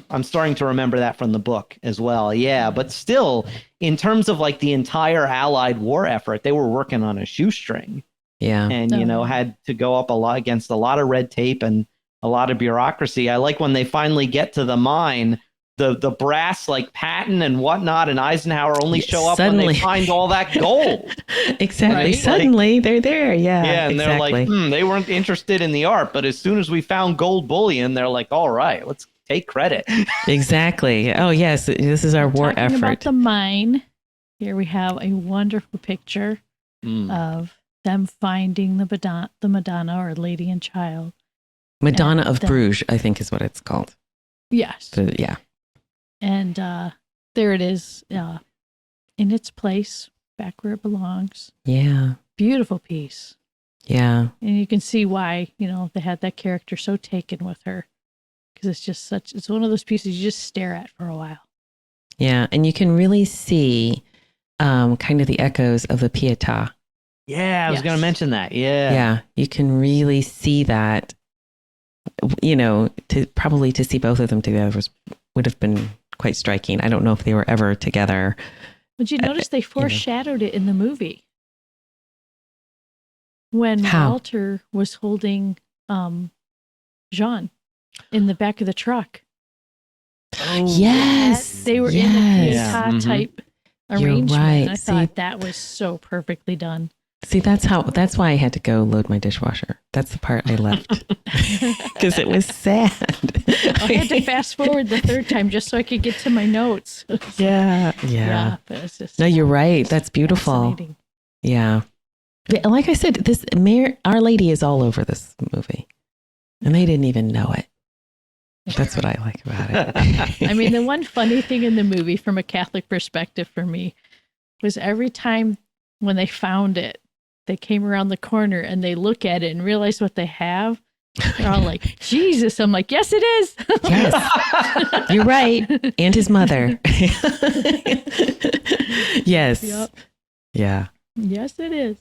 I'm starting to remember that from the book as well. Yeah, but still, in terms of like the entire Allied war effort, they were working on a shoestring, Yeah. and had to go up a lot against a lot of red tape and a lot of bureaucracy. I like when they finally get to the mine, the brass like Patton and whatnot, and Eisenhower only show up when they find all that gold. Exactly. Right? Suddenly they're there. Yeah. Yeah, and exactly. they're like, they weren't interested in the art, but as soon as we found gold bullion, they're like, all right, let's take credit. Exactly. Oh, yes. This is our war Talking effort. about the mine, here we have a wonderful picture of them finding the Madonna or Lady and Child. Madonna of Bruges, I think is what it's called. Yes. Yeah. And there it is in its place, back where it belongs. Yeah. Beautiful piece. Yeah. And you can see why, they had that character so taken with her. Because it's just it's one of those pieces you just stare at for a while. Yeah. And you can really see kind of the echoes of the Pietà. Yeah, I was going to mention that. Yeah. Yeah. You can really see that, to see both of them together would have been quite striking. I don't know if they were ever together. But you notice they foreshadowed it in the movie. When Walter was holding Jean in the back of the truck. Oh, yes. They were in a Pietà type arrangement. You're right. I thought that was so perfectly done. See, that's why I had to go load my dishwasher. That's the part I left because it was sad. I had to fast forward the third time just so I could get to my notes. Yeah. But it's just, no, you're right. That's beautiful. Yeah. Like I said, Our Lady is all over this movie, and they didn't even know it. That's what I like about it. I mean, the one funny thing in the movie from a Catholic perspective for me was every time when they found it, they came around the corner and they look at it and realize what they have. They're all like, Jesus. I'm like, yes, it is. Yes, you're right. And his mother. Yes. Yep. Yeah. Yes, it is.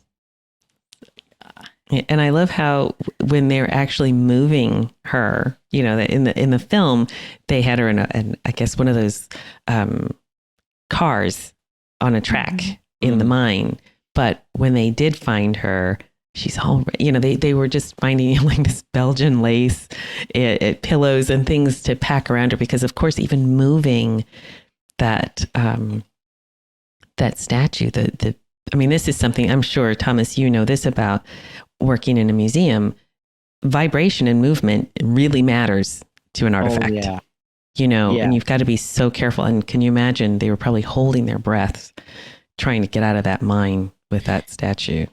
And I love how when they're actually moving her, in the film, they had her in I guess one of those cars on a track in the mine. But when they did find her, she's all, they were just finding like this Belgian lace, pillows and things to pack around her because, of course, even moving that statue, this is something I'm sure, Thomas, this about working in a museum. Vibration and movement really matters to an artifact. Oh, yeah. And you've got to be so careful. And can you imagine they were probably holding their breaths trying to get out of that mine with that statue.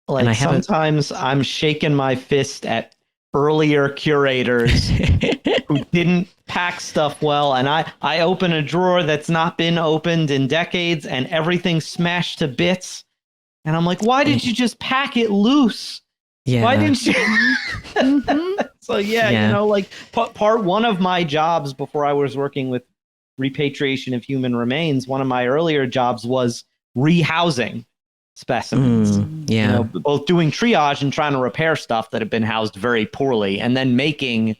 Like sometimes I'm shaking my fist at earlier curators who didn't pack stuff well. And I open a drawer that's not been opened in decades and everything's smashed to bits. And I'm like, why did you just pack it loose? Yeah. Why didn't you? So, like part one of my jobs before I was working with repatriation of human remains, one of my earlier jobs was rehousing specimens. Both doing triage and trying to repair stuff that had been housed very poorly, and then making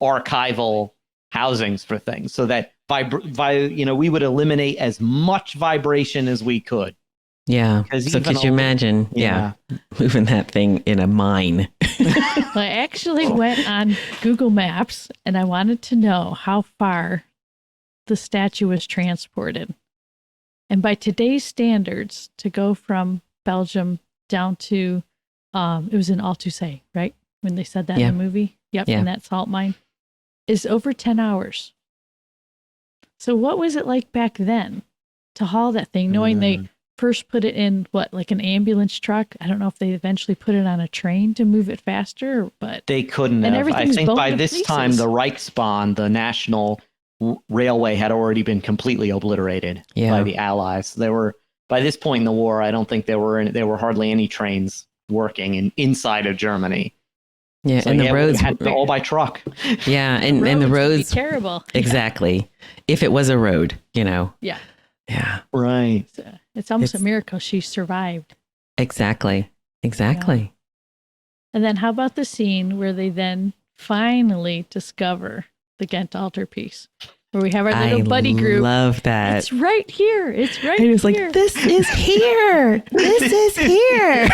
archival housings for things so that we would eliminate as much vibration as we could. Yeah. So could you imagine? Yeah. Moving that thing in a mine. I actually went on Google Maps and I wanted to know how far the statue was transported. And by today's standards, to go from Belgium down to, it was in Altusay, right? When they said that in the movie. Yep, in that salt mine, is over 10 hours. So what was it like back then to haul that thing, knowing they first put it in, like an ambulance truck? I don't know if they eventually put it on a train to move it faster, but... They couldn't have. I think by this time, the Reichsbahn, the national railway, had already been completely obliterated by the Allies. By this point in the war, I don't think there were hardly any trains working inside of Germany. Yeah, so, and the roads had all by truck. Yeah, and the roads would be terrible. Exactly. If it was a road, Yeah. Yeah. Right. It's almost a miracle she survived. Exactly. Yeah. And then how about the scene where they then finally discover the Ghent altarpiece, where we have our little buddy I group. love that. It's right here. It's right And it's here. like, this is here. This is here.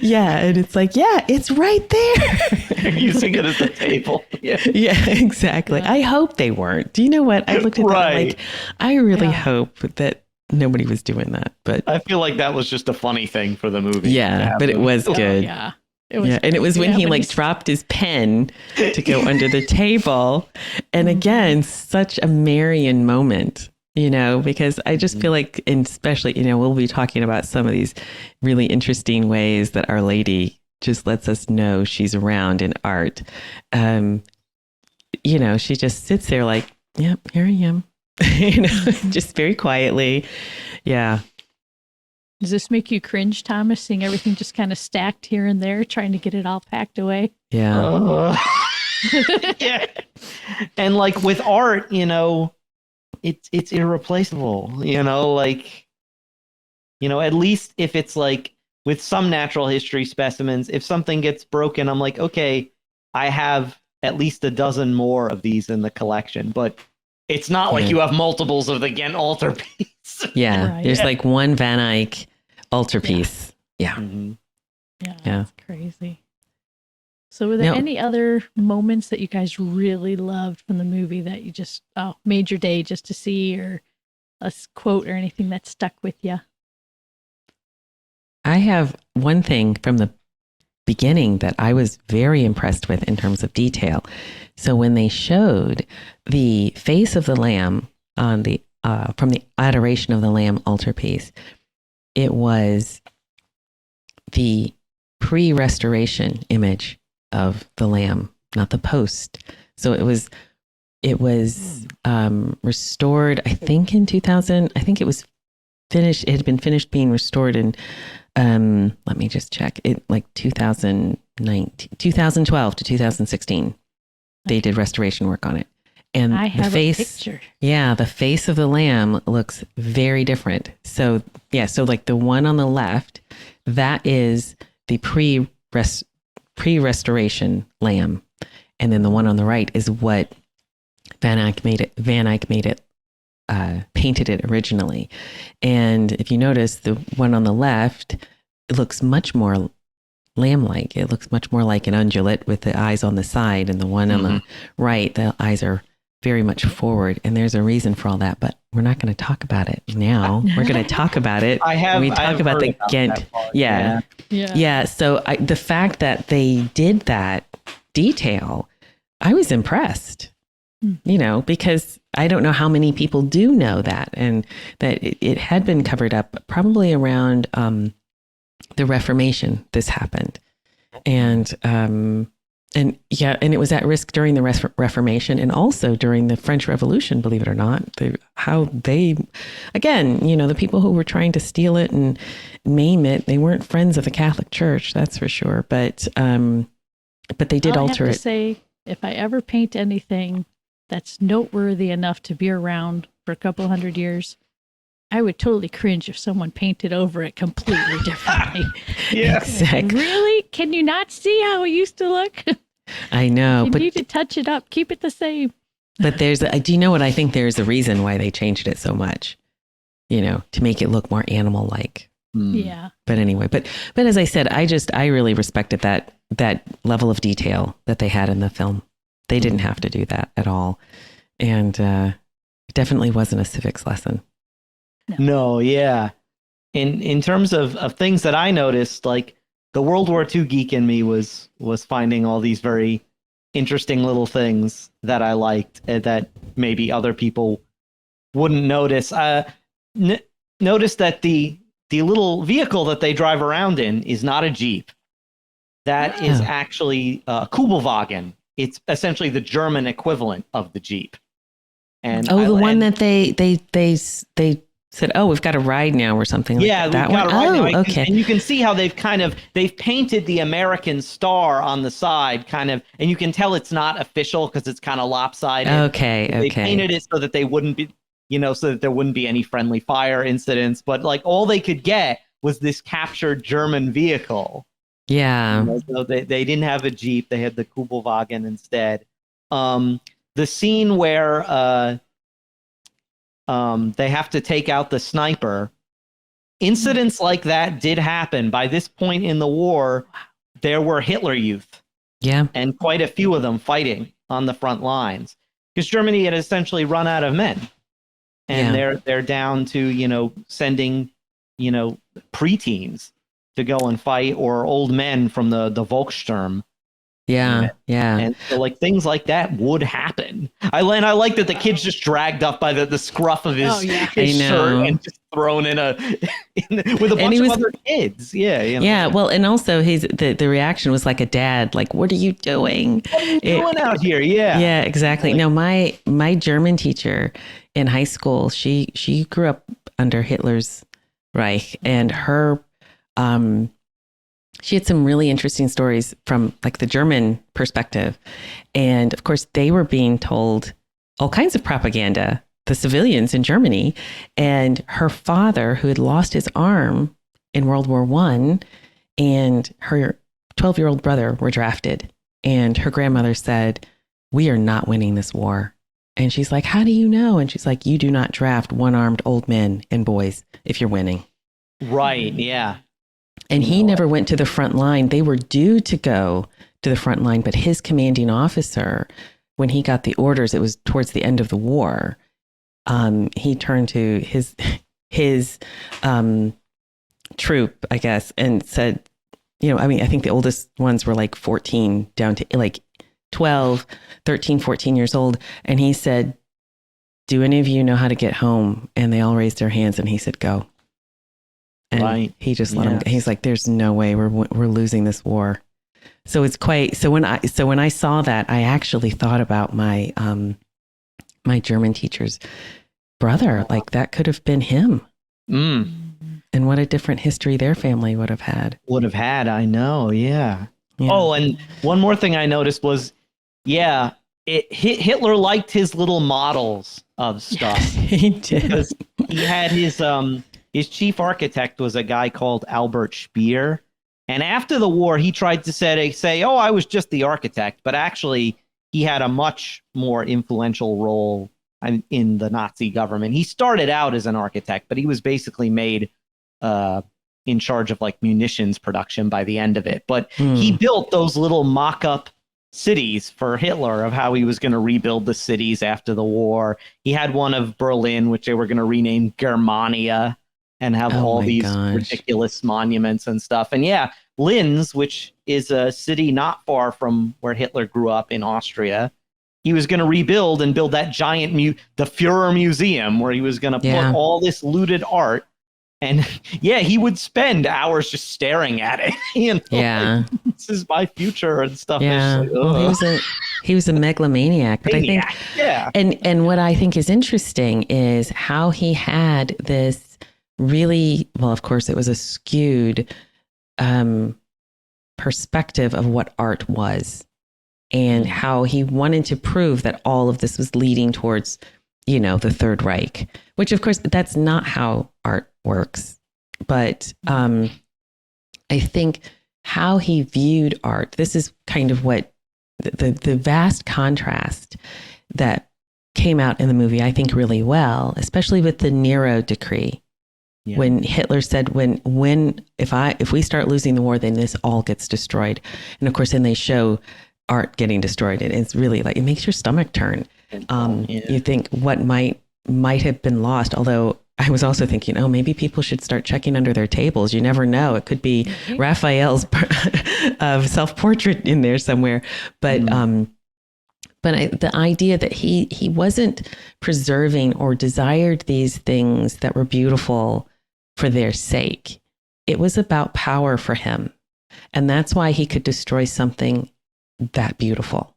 Yeah. And it's like, yeah, it's right there. You're using it as a table. Yeah. Yeah, exactly. I hope they weren't. Do you know what? I looked at that Right. like, I really Yeah. hope that nobody was doing that. But I feel like that was just a funny thing for the movie. yeah, but it was Oh, good. yeah. It was Yeah, and it was when yeah, he like he's- dropped his pen to go under the table. And again, such a Marian moment, you know, because I just feel like, and especially, you know, we'll be talking about some of these really interesting ways that Our Lady just lets us know she's around in art. You know, she just sits there like, yep, here I am, you know, just very quietly. Yeah. Does this make you cringe, Thomas, seeing everything just kind of stacked here and there, trying to get it all packed away? Yeah. Yeah. And like with art, you know, it's irreplaceable, you know, like, you know, at least if it's like with some natural history specimens, if something gets broken, I'm like, okay, I have at least a dozen more of these in the collection, but it's not like Yeah. you have multiples of the Ghent altarpiece. Yeah. Right. There's like one Van Eyck altarpiece. Yeah. Mhm. Yeah, Yeah. that's crazy. So were there Now- any other moments that you guys really loved from the movie that you just made your day just to see, or a quote or anything that stuck with you? I have one thing from the beginning that I was very impressed with in terms of detail. So when they showed the face of the lamb on the from the Adoration of the Lamb altarpiece, it was the pre-restoration image of the lamb, not the post. So it was restored, I think in 2000. I think it was finished. It had been finished being restored in let me just check it, like 2012 to 2016. They did restoration work on it. And I the have face, a picture. yeah, the face of the lamb looks very different. So yeah, so like the one on the left, that is the pre-restoration lamb. And then the one on the right is what Van Eyck made it, painted it originally. And if you notice, the one on the left, it looks much more lamb-like. It looks much more like an ungulate with the eyes on the side. And the one on the right, the eyes are very much forward. And there's a reason for all that, but we're not going to talk about it now. We're going to talk about it when we talk about the Ghent. Yeah. Yeah. So the fact that they did that detail, I was impressed, you know, because I don't know how many people do know that, and that it had been covered up probably around the Reformation. This happened. And yeah, and it was at risk during the Reformation and also during the French Revolution, believe it or not. Again, you know, the people who were trying to steal it and maim it, they weren't friends of the Catholic Church, that's for sure. But they did alter I have it. to say, if I ever paint anything that's noteworthy enough to be around for a couple hundred years, I would totally cringe if someone painted over it completely differently. Yeah. Exactly. Really? Can you not see how it used to look? I know, You but need to touch it up. Keep it the same. do you know what I think? There's a reason why they changed it so much, you know, to make it look more animal-like. Yeah. But anyway, but as I said, I really respected that level of detail that they had in the film. They didn't have to do that at all, and it definitely wasn't a civics lesson. No, yeah. In terms of things that I noticed, like the World War II geek in me was finding all these very interesting little things that I liked that maybe other people wouldn't notice. Notice that the little vehicle that they drive around in is not a Jeep. That is actually a Kubelwagen. It's essentially the German equivalent of the Jeep. And one that they said, oh, we've got a ride now or something. Yeah, like that we've got one. a ride Oh, now. okay. And you can see how they've painted the American star on the side, and you can tell it's not official because it's kind of lopsided. Okay. They painted it so that they wouldn't be, so that there wouldn't be any friendly fire incidents. But like all they could get was this captured German vehicle. Yeah. So they didn't have a Jeep. They had the Kubelwagen instead. The scene where they have to take out the sniper, incidents like that did happen. By this point in the war, there were Hitler Youth. Yeah. And quite a few of them fighting on the front lines, because Germany had essentially run out of men. And they're down to, sending, preteens to go and fight, or old men from the Volkssturm. Yeah. Yeah. And so, like, things like that would happen. I like that the kid's just dragged up by the scruff of his shirt and just thrown with a bunch of other kids. Yeah. Yeah. Well, and also the reaction was like a dad, like, what are you doing? What are you doing out here? Yeah. Yeah, exactly. No, my German teacher in high school, she grew up under Hitler's Reich, and her, she had some really interesting stories from like the German perspective. And of course, they were being told all kinds of propaganda, the civilians in Germany. And her father, who had lost his arm in World War I, and her 12-year-old brother were drafted. And her grandmother said, "We are not winning this war." And she's like, "How do you know?" And she's like, "You do not draft one-armed old men and boys if you're winning." Right. Yeah. And he never went to the front line. They were due to go to the front line, but his commanding officer, when he got the orders, it was towards the end of the war. He turned to his troop, I guess, and said, I think the oldest ones were like 14 down to like 12, 13, 14 years old. And he said, "Do any of you know how to get home?" And they all raised their hands, and he said, "Go." And he just let him. He's like, "There's no way we're losing this war." So it's quite. So when I saw that, I actually thought about my my German teacher's brother. Like, that could have been him. And what a different history their family would have had. I know. Yeah. Oh, and one more thing I noticed was, Hitler liked his little models of stuff. He did. Because he had his chief architect was a guy called Albert Speer. And after the war, he tried to say, "Oh, I was just the architect." But actually, he had a much more influential role in the Nazi government. He started out as an architect, but he was basically made in charge of like munitions production by the end of it. But he built those little mock-up cities for Hitler of how he was going to rebuild the cities after the war. He had one of Berlin, which they were going to rename Germania, and have all these ridiculous monuments and stuff. And Linz, which is a city not far from where Hitler grew up in Austria, he was going to rebuild and build that giant the Führer Museum, where he was going to put all this looted art. And he would spend hours just staring at it. Like, this is my future and stuff. Yeah, like, he was a megalomaniac. But I think, and what I think is interesting is how he had this really, well, of course, it was a skewed perspective of what art was, and how he wanted to prove that all of this was leading towards, the Third Reich, which of course, that's not how art works. But I think how he viewed art, this is kind of what the vast contrast that came out in the movie, I think, really well, especially with the Nero decree. Yeah. When Hitler said, if we start losing the war, then this all gets destroyed. And of course, then they show art getting destroyed. And it's really like, it makes your stomach turn. You think what might have been lost. Although I was also thinking, maybe people should start checking under their tables. You never know. It could be Raphael's self-portrait in there somewhere. But the idea that he wasn't preserving or desired these things that were beautiful for their sake. It was about power for him. And that's why he could destroy something that beautiful.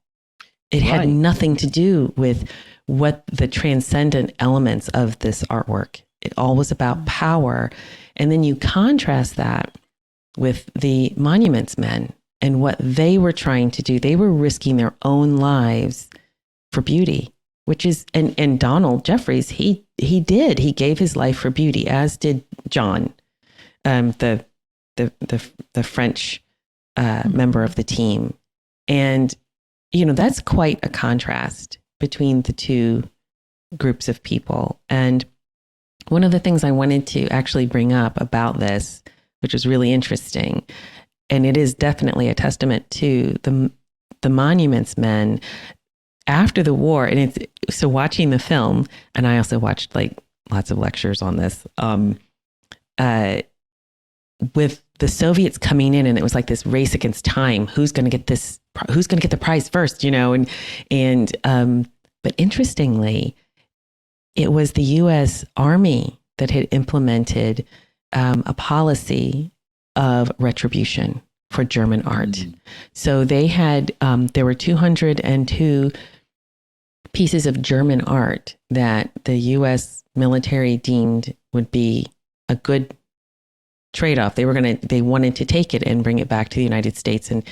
It had nothing to do with what the transcendent elements of this artwork. It all was about power. And then you contrast that with the Monuments Men and what they were trying to do. They were risking their own lives for beauty, which is, and Donald Jeffries, he gave his life for beauty, as did John, the French member of the team. And, that's quite a contrast between the two groups of people. And one of the things I wanted to actually bring up about this, which was really interesting, and it is definitely a testament to the Monuments Men after the war. And it's so watching the film, and I also watched like lots of lectures on this, with the Soviets coming in, and it was like this race against time. Who's going to get this? Who's going to get the prize first? But interestingly, it was the U.S. Army that had implemented a policy of retribution for German art. Mm-hmm. So they had, there were 202 pieces of German art that the U.S. military deemed would be a good trade-off. They wanted to take it and bring it back to the United States and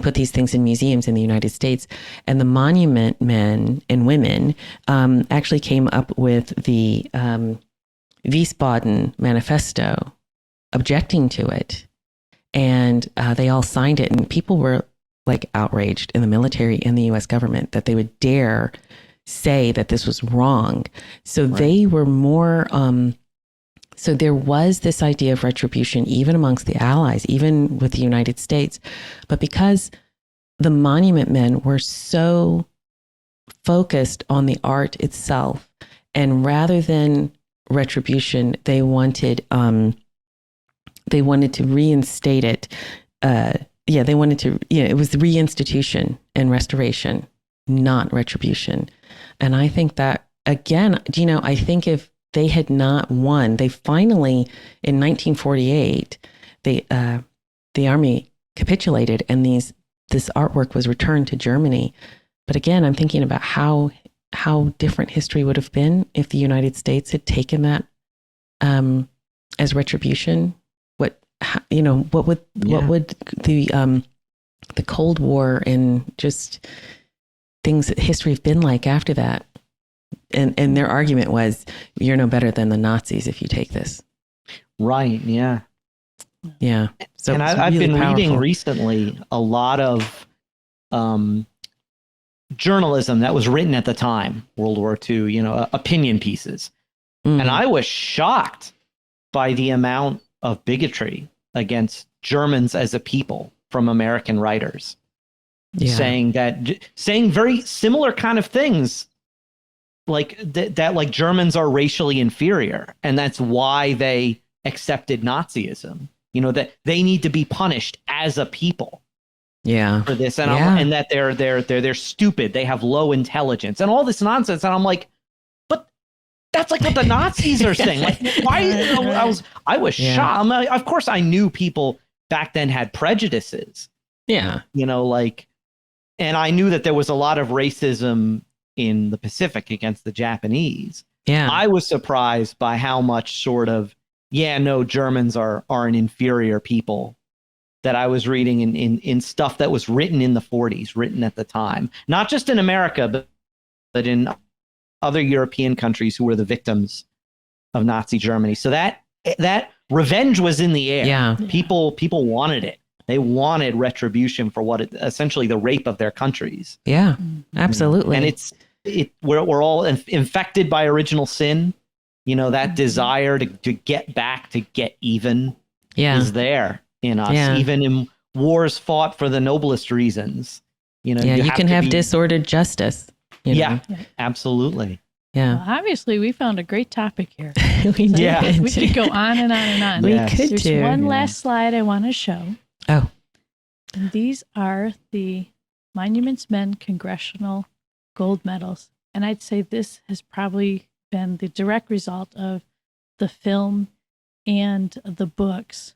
put these things in museums in the United States. And the Monument Men and women actually came up with the Wiesbaden Manifesto objecting to it. And they all signed it, and people were like outraged in the military and the U.S. government that they would dare say that this was wrong. So they were more, so there was this idea of retribution even amongst the Allies, even with the United States. But because the Monument Men were so focused on the art itself, and rather than retribution, they wanted to reinstate it. They wanted to, it was the reinstitution and restoration, not retribution. And I think that, again, I think if they had not won, they finally, in 1948, the army capitulated, and this artwork was returned to Germany. But again, I'm thinking about how different history would have been if the United States had taken that as retribution. What would the Cold War and just things, history have been like after that? And their argument was, you're no better than the Nazis if you take this. Right. Yeah. Yeah. So, and I've been reading recently a lot of journalism that was written at the time, World War II, opinion pieces. Mm-hmm. And I was shocked by the amount of bigotry against Germans as a people from American writers, saying very similar kind of things, like that like Germans are racially inferior, and that's why they accepted Nazism. That they need to be punished as a people. Yeah. For this, and and that they're stupid. They have low intelligence and all this nonsense. And I'm like, but that's like what the Nazis are saying. Like, why? I was shocked. Of course, I knew people back then had prejudices. Yeah. And I knew that there was a lot of racism in the Pacific against the Japanese. Yeah. I was surprised by how much sort of, Germans are an inferior people that I was reading in stuff that was written in the 40s, written at the time, not just in America, but in other European countries who were the victims of Nazi Germany. So that revenge was in the air. Yeah. People wanted it. They wanted retribution for essentially the rape of their countries. Yeah, absolutely. And we're all infected by original sin. That desire to get back, to get even is there in us, even in wars fought for the noblest reasons. You can have disordered justice. Absolutely. Yeah. Well, obviously, we found a great topic here. We did. We could go on and on and on. We could There's too. one last slide I want to show. Oh. And these are the Monuments Men Congressional Gold Medals. And I'd say this has probably been the direct result of the film and the books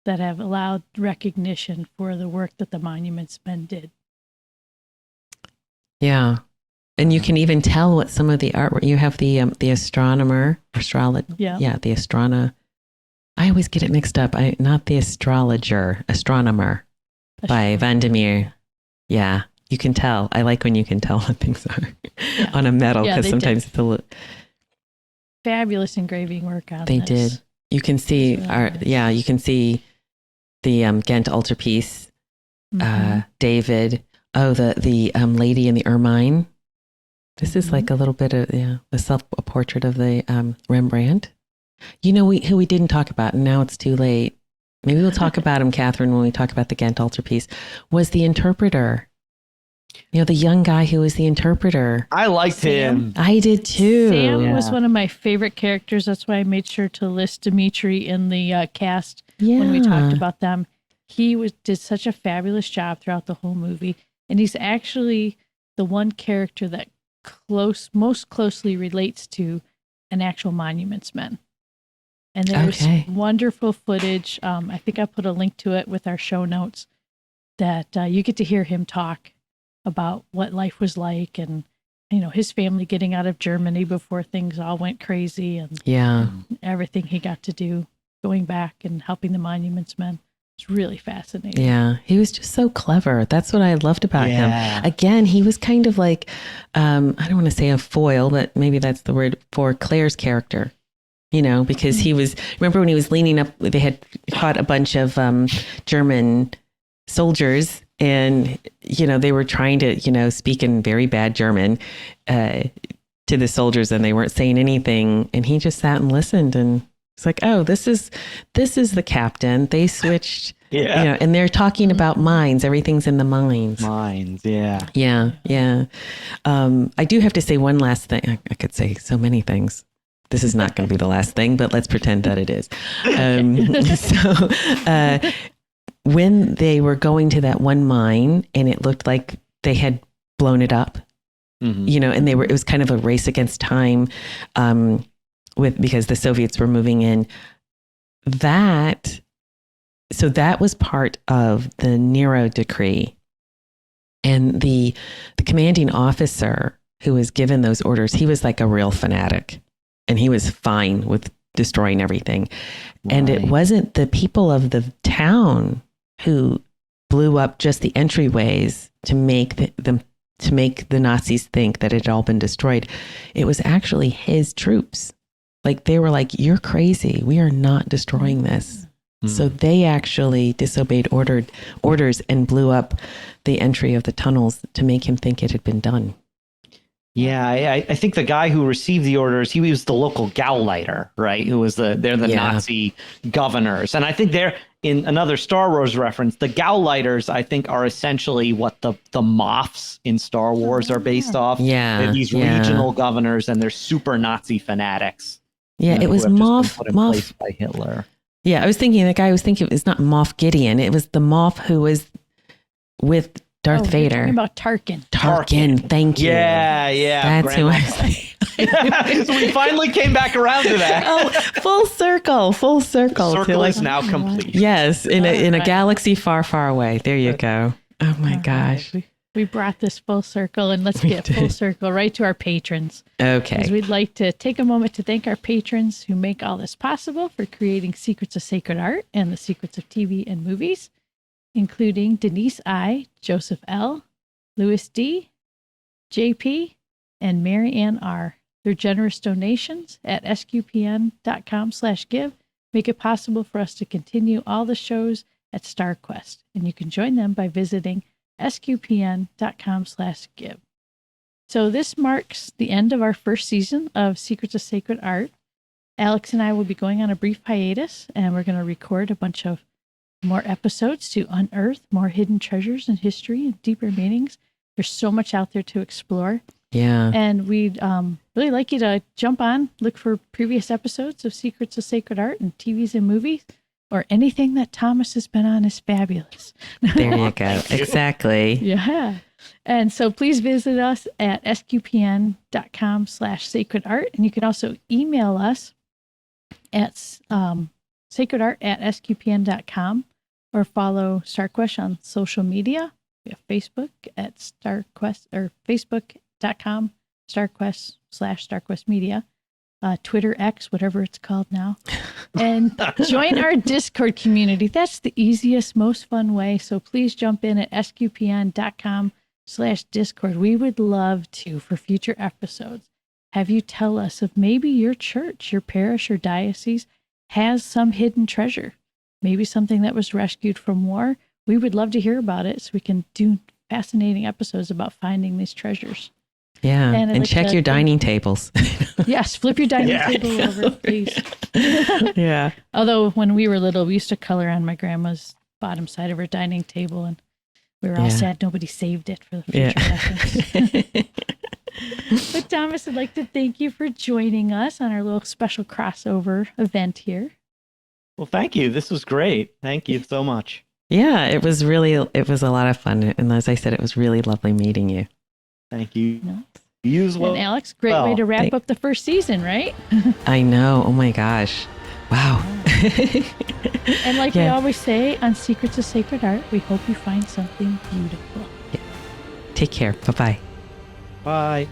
that have allowed recognition for the work that the Monuments Men did. Yeah. And you can even tell what some of the artwork, you have the astronomer, the astronomer. I always get it mixed up. Not the astrologer, astronomer by Vandermeer. Yeah. You can tell. I like when you can tell what things are on a medal, because sometimes it's a little fabulous engraving work on They this. did. You can see really you can see the Ghent altarpiece David. Oh, the lady in the ermine. This is like a little bit of a portrait of the Rembrandt. You know, who we didn't talk about, and now it's too late. Maybe we'll talk about him, Kathryn, when we talk about the Ghent altarpiece. Was the interpreter? You know, the young guy who was the interpreter. I liked him. I did too. Sam was one of my favorite characters. That's why I made sure to list Dimitri in the cast when we talked about them. He did such a fabulous job throughout the whole movie. And he's actually the one character that most closely relates to an actual Monuments Men. And there's wonderful footage. I think I put a link to it with our show notes that you get to hear him talk about what life was like and, you know, his family getting out of Germany before things all went crazy and everything he got to do going back and helping the Monuments Men. It's really fascinating. Yeah, he was just so clever. That's what I loved about him. Again, he was kind of like, I don't want to say a foil, but maybe that's the word for Claire's character. You know, because he was, remember when he was leaning up, they had caught a bunch of German soldiers and, you know, they were trying to, you know, speak in very bad German to the soldiers and they weren't saying anything. And he just sat and listened and it's like, oh, this is the captain. They switched, you know, and they're talking about mines. Everything's in the mines. Mines, Yeah. I do have to say one last thing. I could say so many things. This is not going to be the last thing, but let's pretend that it is. When they were going to that one mine and it looked like they had blown it up, you know, and it was kind of a race against time because the Soviets were moving in. That was part of the Nero decree. And the commanding officer who was given those orders, he was like a real fanatic. And he was fine with destroying everything. Right. And it wasn't the people of the town who blew up just the entryways to make the Nazis think that it had all been destroyed. It was actually his troops. Like they were like, "You're crazy. We are not destroying this." So they actually disobeyed orders and blew up the entry of the tunnels to make him think it had been done. Yeah, I think the guy who received the orders, he was the local Gauleiter, right? Who was they're the Nazi governors. And I think they're, in another Star Wars reference, the Gauleiters, I think, are essentially what the Moffs in Star Wars are based off. Yeah. They're these regional governors and they're super Nazi fanatics. Yeah, it was Moff by Hitler. Yeah, I was thinking, the guy I was thinking, it's not Moff Gideon. It was the Moff who was with Darth Vader. You're talking about Tarkin. Tarkin, thank you. Yeah. That's who I was thinking. So we finally came back around to that. Oh, full circle. The circle is now complete. Yes, in a galaxy far, far away. There you go. Oh my gosh. We brought this full circle, and let's get full circle right to our patrons. Okay. Because we'd like to take a moment to thank our patrons who make all this possible for creating Secrets of Sacred Art and the Secrets of TV and Movies, including Denise I., Joseph L., Louis D., JP, and Mary Ann R. Their generous donations at sqpn.com/give make it possible for us to continue all the shows at StarQuest, and you can join them by visiting sqpn.com/give. So this marks the end of our first season of Secrets of Sacred Art. Alix and I will be going on a brief hiatus, and we're going to record a bunch of more episodes to unearth more hidden treasures in history and deeper meanings. There's so much out there to explore. Yeah. And we'd really like you to jump on, look for previous episodes of Secrets of Sacred Art and TVs and movies, or anything that Thomas has been on is fabulous. There you go. Exactly. Yeah. And so please visit us at sqpn.com/sacred art. And you can also email us at sacredart@sqpn.com or follow StarQuest on social media. We have Facebook at StarQuest or Facebook.com StarQuest/StarQuest Media. Twitter X, whatever it's called now, and join our Discord community. That's the easiest, most fun way. So please jump in at sqpn.com/Discord. We would love to, for future episodes, have you tell us if maybe your church, your parish, or diocese has some hidden treasure, maybe something that was rescued from war. we would love to hear about it so we can do fascinating episodes about finding these treasures. Yeah. And I'd And like check to your thank- dining tables. Yes, flip your dining Yeah. table over, please. Yeah. Although when we were little, we used to color on my grandma's bottom side of her dining table, and we were all Yeah. sad nobody saved it for the future reference. But Thomas, I'd like to thank you for joining us on our little special crossover event here. Well, thank you. This was great. Thank you so much. Yeah, it was a lot of fun. And as I said, it was really lovely meeting you. Thank you. No. You as well. And Alix, great way to wrap thank- up the first season, right? I know. Oh my gosh. Wow. And like we Yeah. always say on Secrets of Sacred Art, we hope you find something beautiful. Take care. Bye-bye. Bye.